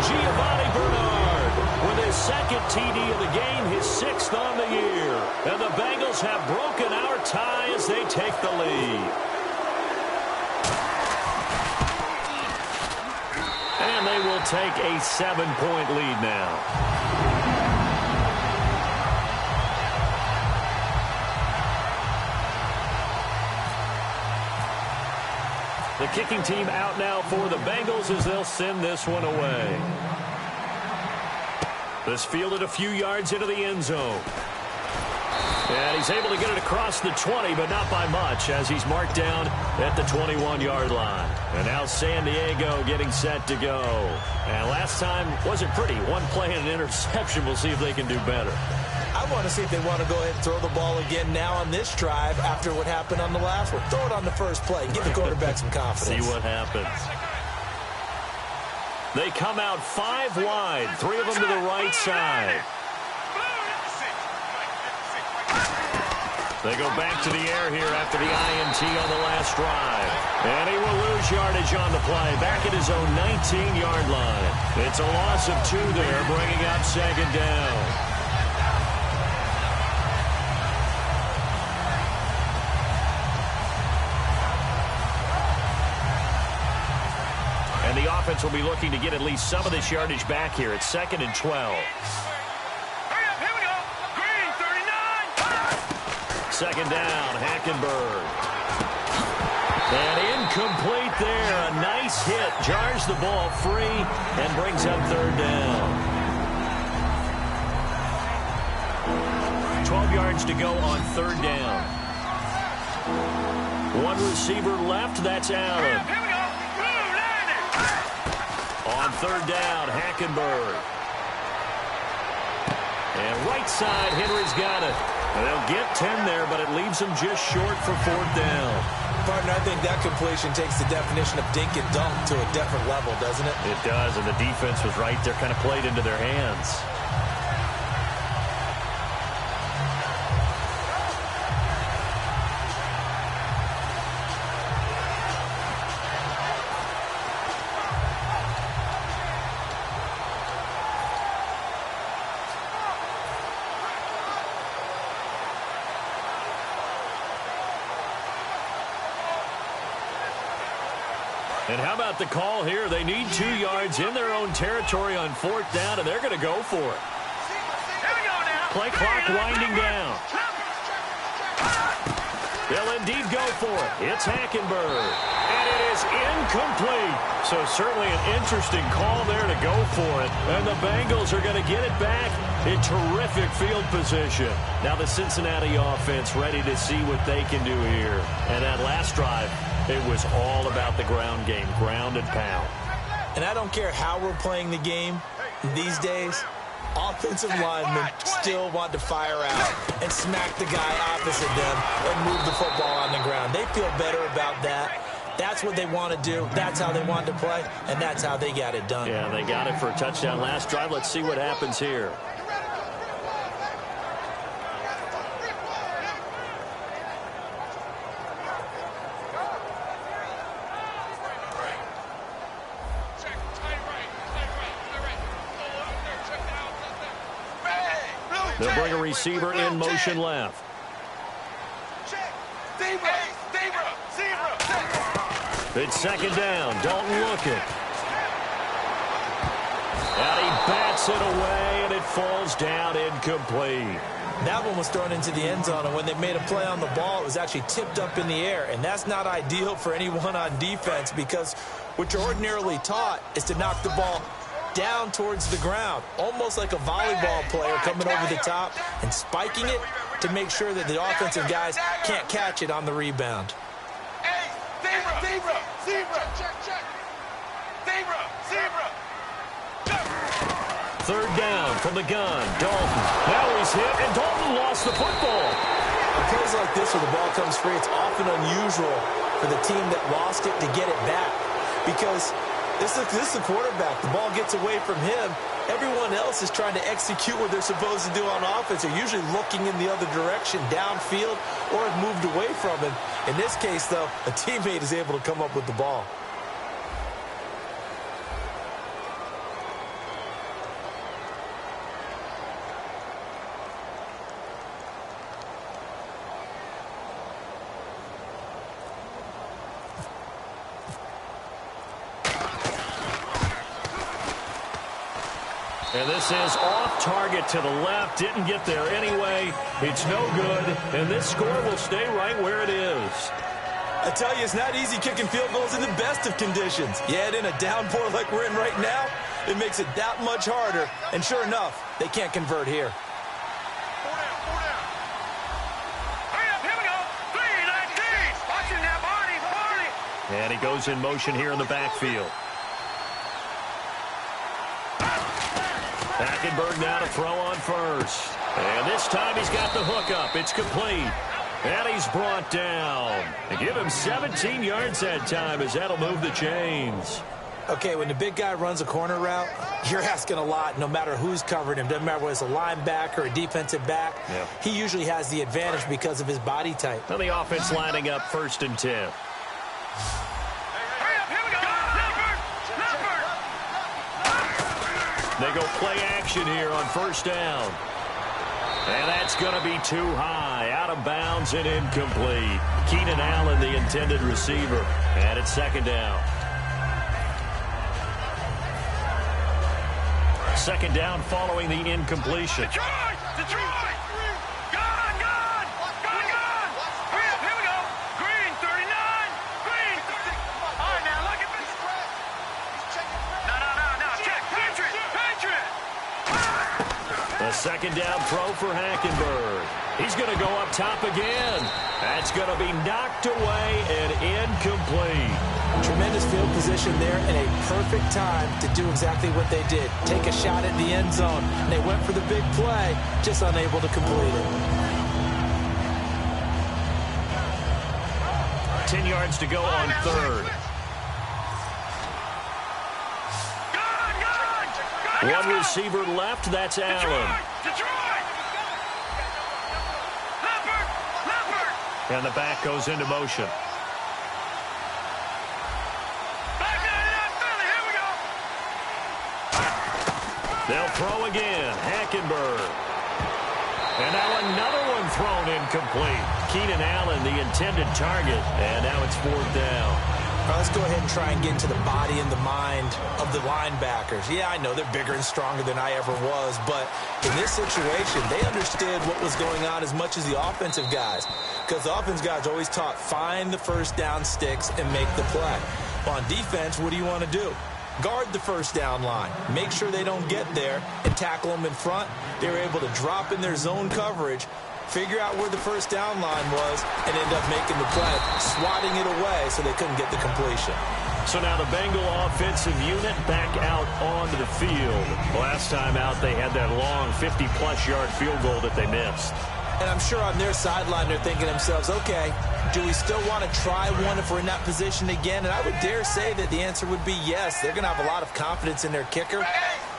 [SPEAKER 5] Giovanni Bernard with his 2nd TD of the game, his 6th on the year. And the Bengals have broken our tie as they take the lead. And they will take a 7-point lead now. The kicking team out now for the Bengals as they'll send this one away. This fielded a few yards into the end zone. And he's able to get it across the 20, but not by much as he's marked down at the 21-yard line. And now San Diego getting set to go. And last time wasn't pretty. One play and an interception. We'll see if they can do better.
[SPEAKER 6] I want to see if they want to go ahead and throw the ball again now on this drive after what happened on the last one. Throw it on the first play. Give the quarterback some confidence.
[SPEAKER 5] See what happens. They come out 5 wide. 3 of them to the right side. They go back to the air here after the INT on the last drive. And he will lose yardage on the play. Back at his own 19-yard line. It's a loss of 2 there, bringing up second down. And the offense will be looking to get at least some of this yardage back here. It's 2nd and 12.
[SPEAKER 7] Hurry up, here we go. Green, 39.
[SPEAKER 5] Second down, Hackenberg. And incomplete there. A nice hit. Jars the ball free and brings up 3rd down. 12 yards to go on 3rd down. 1 receiver left. That's Allen.
[SPEAKER 7] Here we go.
[SPEAKER 5] On 3rd down, Hackenberg. And right side, Henry's got it. And they'll get 10 there, but it leaves them just short for 4th down.
[SPEAKER 6] Partner, I think that completion takes the definition of dink and dunk to a different level, doesn't it?
[SPEAKER 5] It does, and the defense was right there, kind of played into their hands. And how about the call here? They need 2 yards in their own territory on 4th down, and they're going to go for it.
[SPEAKER 7] Here we go now.
[SPEAKER 5] Play clock winding down. They'll indeed go for it. It's Hackenberg. And it is incomplete. So certainly an interesting call there to go for it. And the Bengals are going to get it back in terrific field position. Now the Cincinnati offense ready to see what they can do here. And that last drive, it was all about the ground game, ground and pound.
[SPEAKER 6] And I don't care how we're playing the game these days, offensive linemen still want to fire out and smack the guy opposite them and move the football on the ground. They feel better about that. That's what they want to do. That's how they want to play, and that's how they got it done.
[SPEAKER 5] Yeah, they got it for a touchdown last drive. Let's see what happens here. They'll bring a receiver in motion left. It's 2nd down. Dalton looking. And he bats it away, and it falls down incomplete.
[SPEAKER 6] That one was thrown into the end zone, and when they made a play on the ball, it was actually tipped up in the air. And that's not ideal for anyone on defense, because what you're ordinarily taught is to knock the ball down towards the ground, almost like a volleyball player coming over the top and spiking it to make sure that the offensive guys can't catch it on the rebound.
[SPEAKER 5] Third down from the gun. Dalton. Now he's hit, and Dalton lost the football.
[SPEAKER 6] On plays like this where the ball comes free, it's often unusual for the team that lost it to get it back, because this is the quarterback. The ball gets away from him. Everyone else is trying to execute what they're supposed to do on offense. They're usually looking in the other direction, downfield, or have moved away from him. In this case, though, a teammate is able to come up with the ball.
[SPEAKER 5] And this is off target to the left. Didn't get there anyway. It's no good. And this score will stay right where it is.
[SPEAKER 6] I tell you, it's not easy kicking field goals in the best of conditions. You add in a downpour like we're in right now, it makes it that much harder. And sure enough, they can't convert here.
[SPEAKER 5] And he goes in motion here in the backfield. Hackenberg now to throw on first. And this time he's got the hook up. It's complete. And he's brought down. They give him 17 yards that time as that'll move the chains.
[SPEAKER 6] Okay, when the big guy runs a corner route, you're asking a lot no matter who's covering him. Doesn't matter whether it's a linebacker or a defensive back.
[SPEAKER 5] Yeah.
[SPEAKER 6] He usually has the advantage because of his body type.
[SPEAKER 5] And the offense lining up 1st and 10. They go play action here on 1st down. And that's going to be too high. Out of bounds and incomplete. Keenan Allen, the intended receiver. And it's 2nd down. 2nd down following the incompletion.
[SPEAKER 7] Detroit! Detroit! Gone! Gone! Gone! Gone! Hurry up! Here we go! Green, 39! Green! All right, now, look at this. No. Check! Patriot! Patriot!
[SPEAKER 5] A 2nd down throw for Hackenberg. He's going to go up top again. That's going to be knocked away and incomplete.
[SPEAKER 6] Tremendous field position there and a perfect time to do exactly what they did. Take a shot at the end zone. They went for the big play, just unable to complete it.
[SPEAKER 5] 10 yards to go on 3rd. One receiver left, that's Allen.
[SPEAKER 7] Detroit! Leopard!
[SPEAKER 5] And the back goes into motion.
[SPEAKER 7] Back out of that Philly, here we go!
[SPEAKER 5] They'll throw again, Hackenberg. And now another one thrown incomplete. Keenan Allen, the intended target, and now it's 4th down.
[SPEAKER 6] All right, let's go ahead and try and get into the body and the mind of the linebackers. Yeah, I know they're bigger and stronger than I ever was, but in this situation, they understood what was going on as much as the offensive guys, because the offensive guys always taught find the 1st down sticks and make the play. Well, on defense, what do you want to do? Guard the 1st down line. Make sure they don't get there and tackle them in front. They were able to drop in their zone coverage, figure out where the 1st down line was, and end up making the play, swatting it away so they couldn't get the completion.
[SPEAKER 5] So now the Bengal offensive unit back out onto the field. Last time out, they had that long 50-plus yard field goal that they missed.
[SPEAKER 6] And I'm sure on their sideline they're thinking to themselves, okay, do we still want to try one if we're in that position again? And I would dare say that the answer would be yes. They're going to have a lot of confidence in their kicker.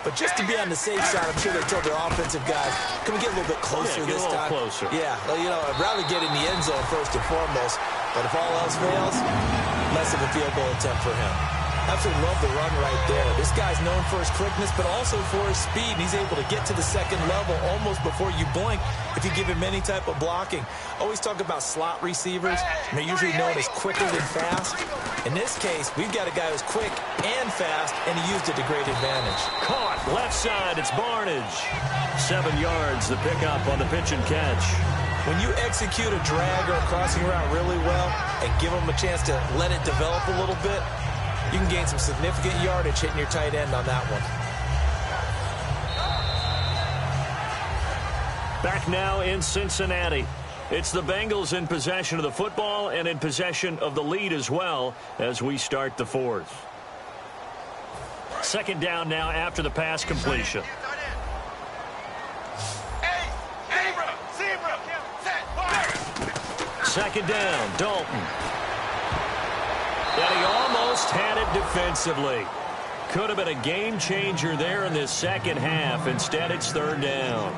[SPEAKER 6] But just to be on the safe side, I'm sure they told their offensive guys, can we get a little bit closer this time?
[SPEAKER 5] Closer.
[SPEAKER 6] Yeah, well, you know, I'd rather get in the end zone first and foremost. But if all else fails, less of a field goal attempt for him. Absolutely love the run right there. This guy's known for his quickness, but also for his speed. He's able to get to the 2nd level almost before you blink if you give him any type of blocking. Always talk about slot receivers, and they're usually known as quicker than fast. In this case, we've got a guy who's quick and fast, and he used it to great advantage.
[SPEAKER 5] Caught left side, it's Barnage. 7 yards, the pickup on the pitch and catch.
[SPEAKER 6] When you execute a drag or a crossing route really well and give them a chance to let it develop a little bit, you can gain some significant yardage hitting your tight end on that one.
[SPEAKER 5] Back now in Cincinnati. It's the Bengals in possession of the football and in possession of the lead as well as we start the 4th. 2nd down now after the pass completion. Second down, Dalton. And he almost had it defensively. Could have been a game changer there in this 2nd half. Instead, it's 3rd down.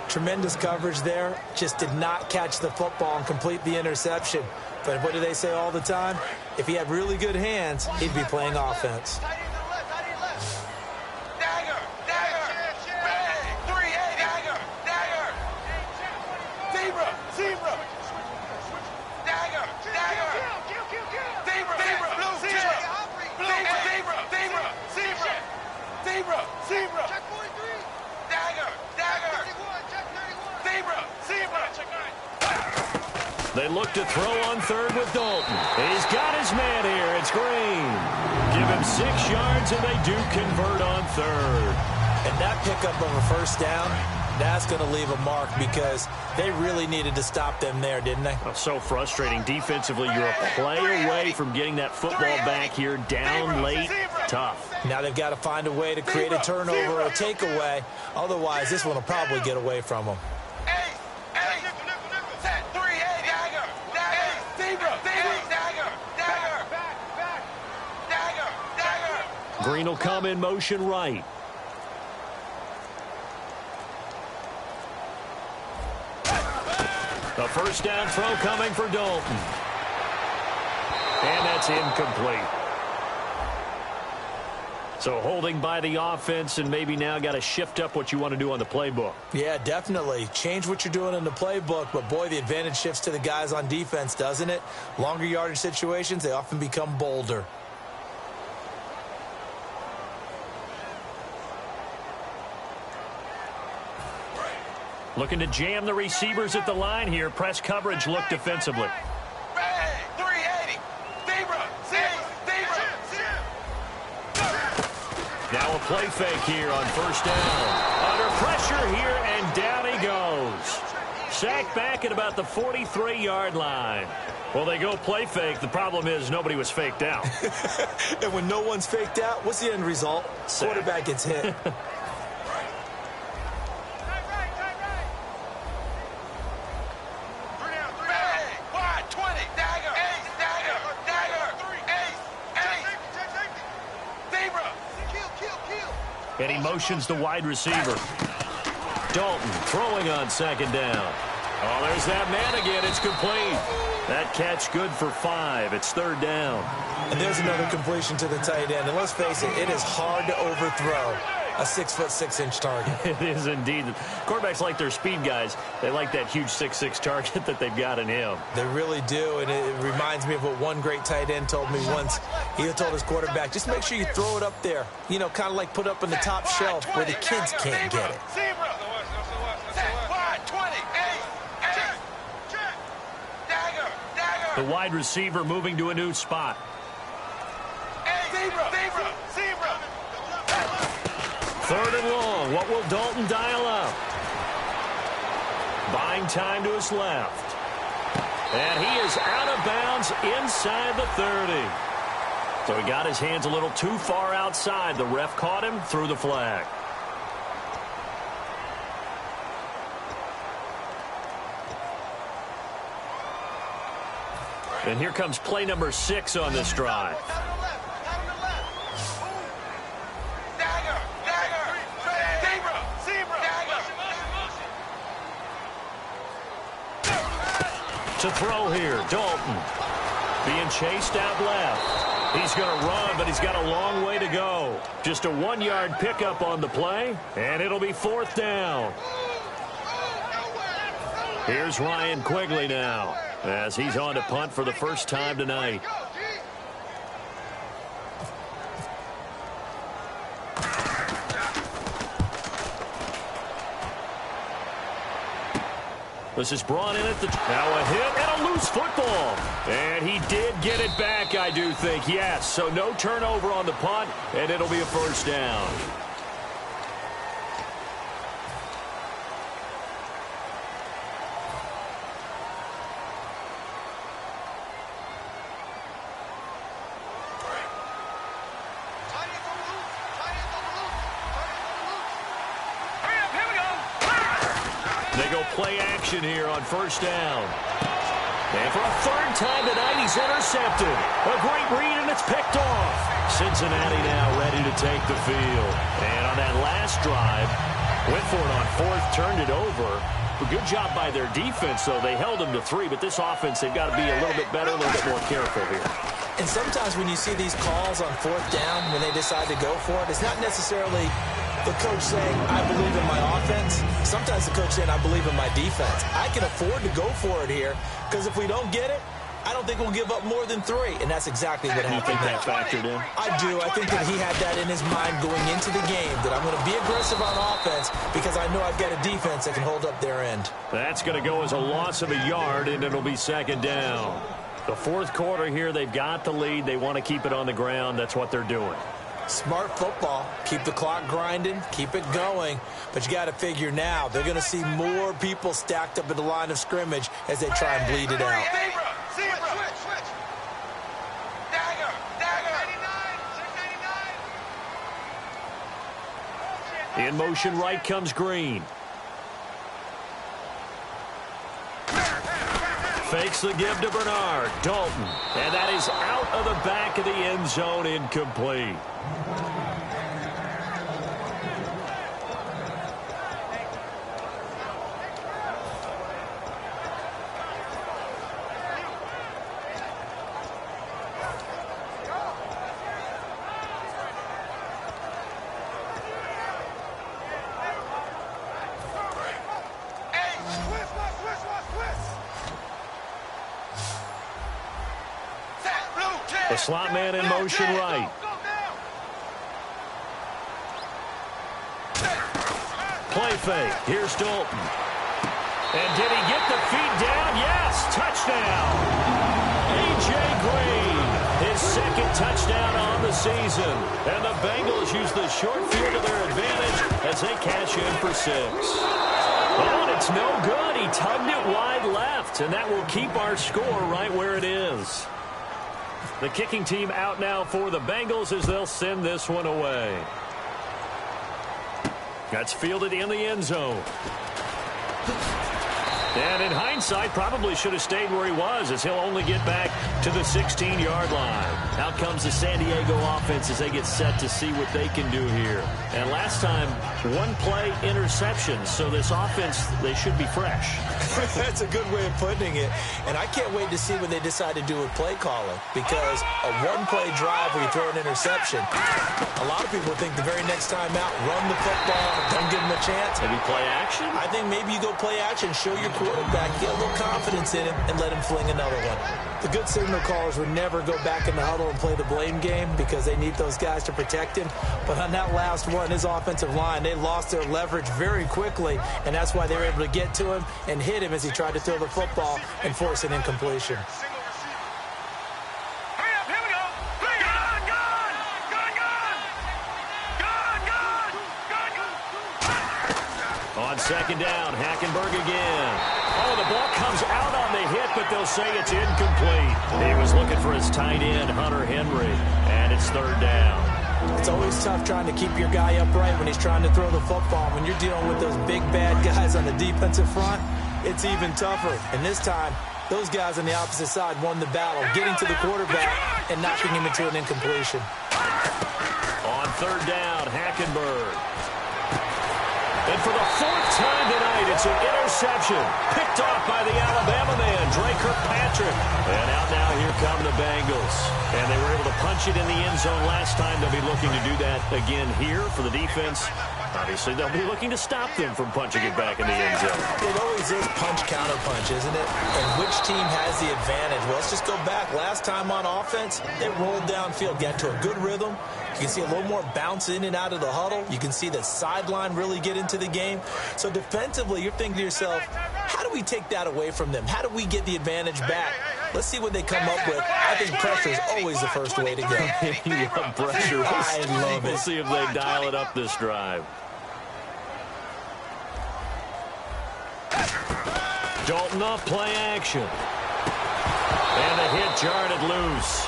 [SPEAKER 6] Tremendous coverage there. Just did not catch the football and complete the interception. But what do they say all the time? If he had really good hands, he'd be playing offense.
[SPEAKER 5] They look to throw on 3rd with Dalton. He's got his man here. It's Green. Give him 6 yards, and they do convert on 3rd.
[SPEAKER 6] And that pickup of a 1st down That's going to leave a mark because they really needed to stop them there, didn't they?
[SPEAKER 5] Oh, so frustrating. Defensively, you're a play away from getting that football back here. Down late, tough.
[SPEAKER 6] Now they've got to find a way to create a turnover or a takeaway. Otherwise, this one will probably get away from them.
[SPEAKER 5] Green will come in motion right. The first down throw coming for Dalton. And that's incomplete. So holding by the offense, and maybe now got to shift up what you want to do on the playbook.
[SPEAKER 6] Yeah, definitely. Change what you're doing in the playbook, but boy, the advantage shifts to the guys on defense, doesn't it? Longer yardage situations, they often become bolder.
[SPEAKER 5] Looking to jam the receivers at the line here. Press coverage look defensively. Now a play fake here on first down. Under pressure here, and down he goes. Sacked back at about the 43-yard line. Well, they go play fake. The problem is nobody was faked out.
[SPEAKER 6] And when no one's faked out, what's the end result?
[SPEAKER 5] Sack.
[SPEAKER 6] Quarterback gets hit.
[SPEAKER 5] And he motions the wide receiver. Dalton throwing on second down. Oh, there's that man again. It's complete. That catch good for 5. It's third down.
[SPEAKER 6] And there's another completion to the tight end. And let's face it, it is hard to overthrow a 6'6" target.
[SPEAKER 5] It is indeed. Quarterbacks like their speed guys. They like that huge 6'6" target that they've got in him.
[SPEAKER 6] They really do, and it reminds me of what one great tight end told me once. He told his quarterback, just make sure you throw it up there. You know, kind of like put up on the top shelf where the kids can't get it.
[SPEAKER 5] The wide receiver moving to a new spot. Third and long. What will Dalton dial up? Buying time to his left. And he is out of bounds inside the 30. So he got his hands a little too far outside. The ref caught him, threw the flag. And here comes play number 6 on this drive. To throw here, Dalton. Being chased out left. He's going to run, but he's got a long way to go. Just a 1-yard pickup on the play, and it'll be fourth down. Here's Ryan Quigley now, as he's on to punt for the first time tonight. This is brought in at the... Now a hit and a loose football. And he did get it back, I do think. Yes, so no turnover on the punt, and it'll be a first down. Play action here on first down. And for a third time tonight, he's intercepted. A great read, and it's picked off. Cincinnati now ready to take the field. And on that last drive, went for it on fourth, turned it over. A good job by their defense, though. They held them to 3, but this offense, they've got to be a little bit better, a little bit more careful here.
[SPEAKER 6] And sometimes when you see these calls on fourth down, when they decide to go for it, it's not necessarily the coach saying, I believe in my offense. Sometimes the coach saying, I believe in my defense. I can afford to go for it here, because if we don't get it, I don't think we'll give up more than 3. And that's exactly what happened.
[SPEAKER 5] You think that factored in?
[SPEAKER 6] I do. I think that he had that in his mind going into the game, that I'm going to be aggressive on offense because I know I've got a defense that can hold up their end.
[SPEAKER 5] That's going to go as a loss of a yard, and it'll be second down. The fourth quarter here, they've got the lead. They want to keep it on the ground. That's what they're doing.
[SPEAKER 6] Smart football. Keep the clock grinding, keep it going. But you got to figure now, they're going to see more people stacked up at the line of scrimmage as they try and bleed it out.
[SPEAKER 7] Switch. Dagger. 699.
[SPEAKER 5] In motion right comes Green. Fakes the give to Bernard. Dalton. And that is out of the back of the end zone, incomplete. The slot man in motion right. Play fake. Here's Dalton. And did he get the feet down? Yes. Touchdown. A.J. Green. His second touchdown on the season. And the Bengals use the short field to their advantage as they cash in for 6. Oh, and it's no good. He tugged it wide left. And that will keep our score right where it is. The kicking team out now for the Bengals as they'll send this one away. That's fielded in the end zone. And in hindsight, probably should have stayed where he was as he'll only get back to the 16-yard line. Out comes the San Diego offense as they get set to see what they can do here. And last time, one play interception. So this offense, they should be fresh.
[SPEAKER 6] That's a good way of putting it. And I can't wait to see what they decide to do with play calling. Because a one-play drive where you throw an interception, a lot of people think the very next time out, run the football, don't give them a chance.
[SPEAKER 5] Maybe play action?
[SPEAKER 6] I think maybe you go play action, show your quarterback, get a little confidence in him, and let him fling another one. The good signal callers would never go back in the huddle and play the blame game because they need those guys to protect him. But on that last one, his offensive line, they lost their leverage very quickly, and that's why they were able to get to him and hit him as he tried to throw the football and force an incompletion.
[SPEAKER 5] On second down, Hackenberg again. Oh, the ball comes out on the hit, but they'll say it's incomplete. He was looking for his tight end, Hunter Henry, and it's third down.
[SPEAKER 6] It's always tough trying to keep your guy upright when he's trying to throw the football. When you're dealing with those big, bad guys on the defensive front, it's even tougher. And this time, those guys on the opposite side won the battle, getting to the quarterback and knocking him into an incompletion.
[SPEAKER 5] On third down, Hackenberg. And for the fourth time tonight, it's an interception. Picked off by the Alabama man, Dre Kirkpatrick. And out now, here come the Bengals. And they were able to punch it in the end zone last time. They'll be looking to do that again here for the defense. Obviously, they'll be looking to stop them from punching it back in the end zone.
[SPEAKER 6] It always is punch-counter-punch, isn't it? And which team has the advantage? Well, let's just go back. Last time on offense, they rolled downfield, got to a good rhythm. You can see a little more bounce in and out of the huddle. You can see the sideline really get into the game. So defensively, you're thinking to yourself, how do we take that away from them? How do we get the advantage back? Let's see what they come up with. I think pressure is always the first way to go.
[SPEAKER 5] You love pressure.
[SPEAKER 6] I love it.
[SPEAKER 5] We'll see if they dial it up this drive. Dalton off play action. And the hit jarred it loose.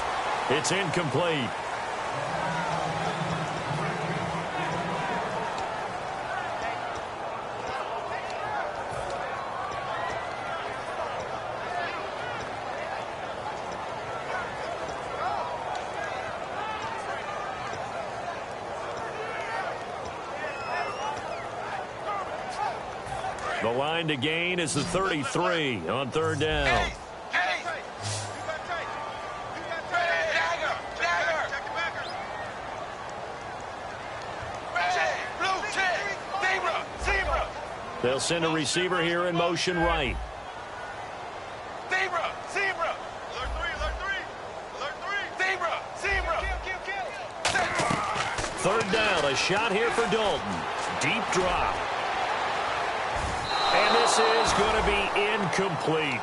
[SPEAKER 5] It's incomplete. The line to gain is the 33 on third down. They'll send a receiver here in motion right.
[SPEAKER 7] Zebra.
[SPEAKER 5] Third down, a shot here for Dalton. Deep drop. And this is going to be incomplete.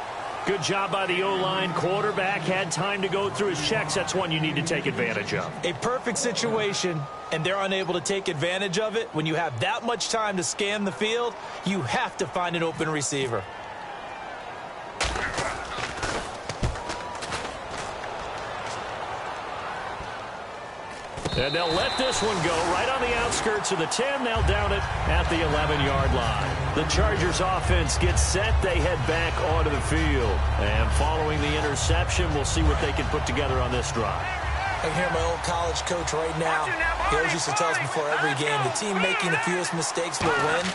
[SPEAKER 5] Good job by the O-line. Quarterback had time to go through his checks. That's one you need to take advantage of.
[SPEAKER 6] A perfect situation, and they're unable to take advantage of it. When you have that much time to scan the field, you have to find an open receiver.
[SPEAKER 5] And they'll let this one go right on the outskirts of the 10. They'll down it at the 11-yard line. The Chargers offense gets set. They head back onto the field. And following the interception, we'll see what they can put together on this drive.
[SPEAKER 6] I hear my old college coach right now. He always used to tell us before every game, the team making the fewest mistakes will win.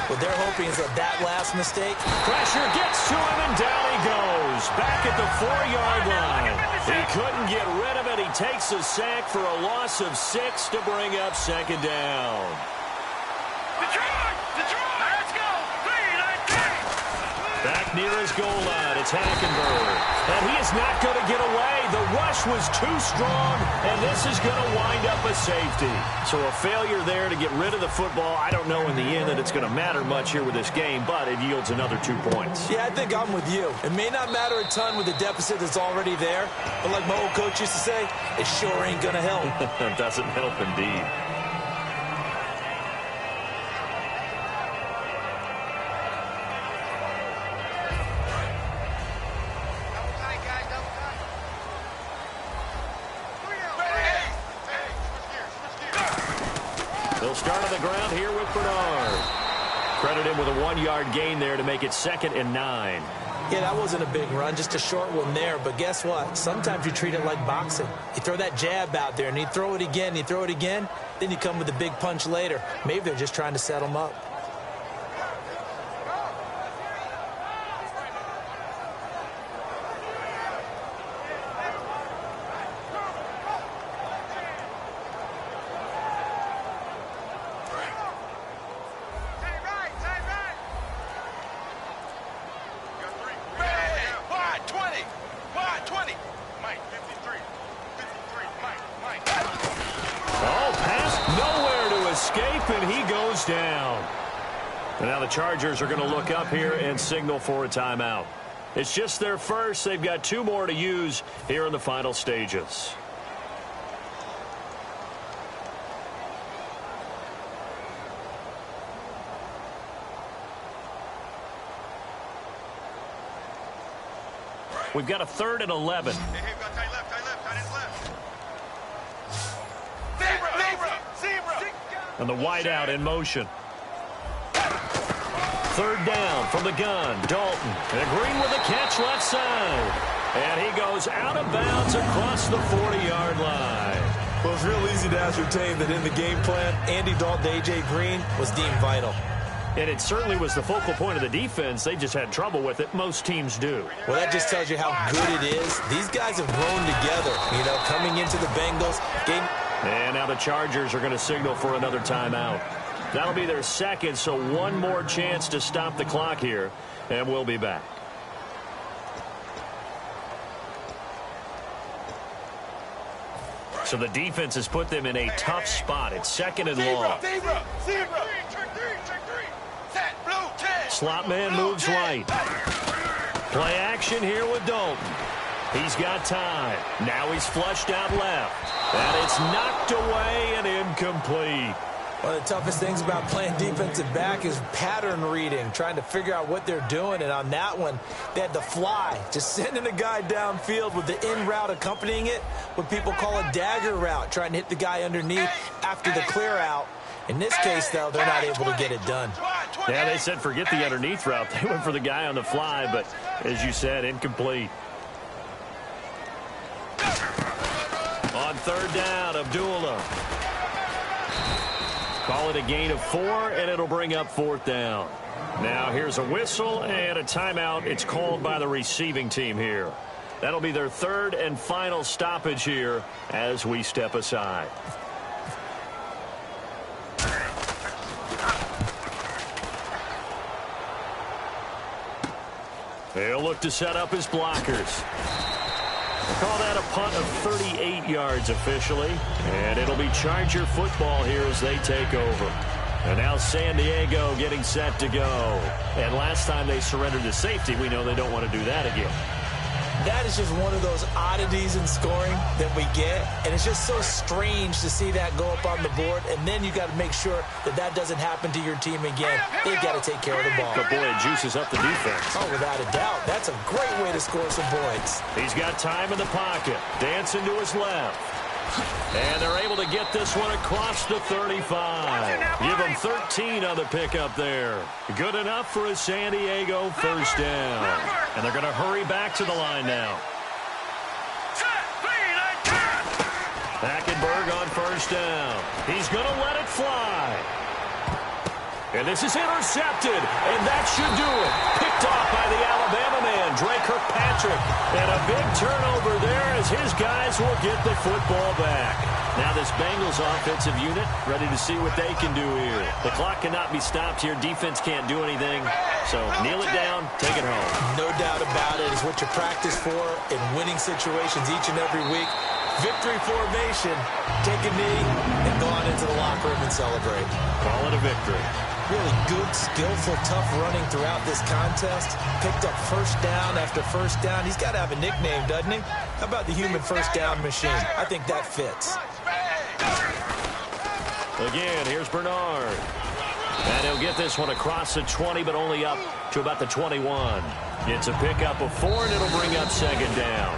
[SPEAKER 6] What they're hoping is that last mistake.
[SPEAKER 5] Pressure gets to him, and down he goes. Back at the 4-yard line. He couldn't get rid of it. He takes a sack for a loss of 6 to bring up second down.
[SPEAKER 7] Detroit! Let's go! 3-19!
[SPEAKER 5] Back near his goal line, it's Hackenberg. And he is not going to get away. The rush was too strong, and this is going to wind up a safety. So a failure there to get rid of the football. I don't know in the end that it's going to matter much here with this game, but it yields another 2 points.
[SPEAKER 6] Yeah, I think I'm with you. It may not matter a ton with the deficit that's already there, but like my old coach used to say, it sure ain't going to help.
[SPEAKER 5] It doesn't help indeed. They'll start on the ground here with Bernard. Credit him with a 1-yard gain there to make it 2nd and 9.
[SPEAKER 6] Yeah, that wasn't a big run, just a short one there. But guess what? Sometimes you treat it like boxing. You throw that jab out there, and you throw it again, and you throw it again. Then you come with a big punch later. Maybe they're just trying to set him up.
[SPEAKER 5] And he goes down. And now the Chargers are going to look up here and signal for a timeout. It's just their first. They've got 2 more to use here in the final stages. We've got a 3rd and 11.
[SPEAKER 7] Hey, we've got tight left.
[SPEAKER 5] And the wideout in motion. 3rd down from the gun. Dalton. And Green with a catch left side. And he goes out of bounds across the 40-yard line.
[SPEAKER 6] Well, it's real easy to ascertain that in the game plan, Andy Dalton to A.J. Green was deemed vital.
[SPEAKER 5] And it certainly was the focal point of the defense. They just had trouble with it. Most teams do.
[SPEAKER 6] Well, that just tells you how good it is. These guys have grown together, coming into the Bengals game.
[SPEAKER 5] And now the Chargers are going to signal for another timeout. That'll be their 2nd, so 1 more chance to stop the clock here, and we'll be back. So the defense has put them in a tough spot. It's 2nd and long. Slot man moves right. Play action here with Dalton. He's got time. Now he's flushed out left. And it's knocked away and incomplete.
[SPEAKER 6] One of the toughest things about playing defensive back is pattern reading, trying to figure out what they're doing. And on that one, they had to fly, just sending a guy downfield with the in route accompanying it, what people call a dagger route, trying to hit the guy underneath after the clear out. In this case, though, they're not able to get it done.
[SPEAKER 5] Yeah, they said forget the underneath route. They went for the guy on the fly, but as you said, incomplete. On 3rd down, Abdullah. Call it a gain of 4, and it'll bring up 4th down. Now here's a whistle and a timeout. It's called by the receiving team here. That'll be their 3rd and final stoppage here as we step aside. They'll look to set up his blockers. We'll call that a punt of 38 yards officially. And it'll be Charger football here as they take over. And now San Diego getting set to go. And last time they surrendered to safety, we know they don't want to do that again.
[SPEAKER 6] That is just one of those oddities in scoring that we get, and it's just so strange to see that go up on the board, and then you got to make sure that that doesn't happen to your team again. They've got to take care of the ball.
[SPEAKER 5] But boy, it juices up the defense.
[SPEAKER 6] Oh, without a doubt. That's a great way to score some points.
[SPEAKER 5] He's got time in the pocket. Dancing to his left. And they're able to get this one across the 35. Give them 13 on the pickup there. Good enough for a San Diego first down. And they're going to hurry back to the line now. Hackenberg on first down. He's going to let it fly. And this is intercepted, and that should do it. Picked off by the Alabama man, Dre Kirkpatrick. And a big turnover there as his guys will get the football back. Now this Bengals offensive unit ready to see what they can do here. The clock cannot be stopped here. Defense can't do anything. So kneel it down, take it home.
[SPEAKER 6] No doubt about it. It's what you practice for in winning situations each and every week. Victory formation. Take a knee and go on into the locker room and celebrate.
[SPEAKER 5] Call it a victory.
[SPEAKER 6] Really good, skillful, tough running throughout this contest. Picked up first down after first down. He's got to have a nickname, doesn't he? How about the human first down machine? I think that fits.
[SPEAKER 5] Again, here's Bernard. And he'll get this one across the 20, but only up to about the 21. It's a pickup of 4, and it'll bring up second down.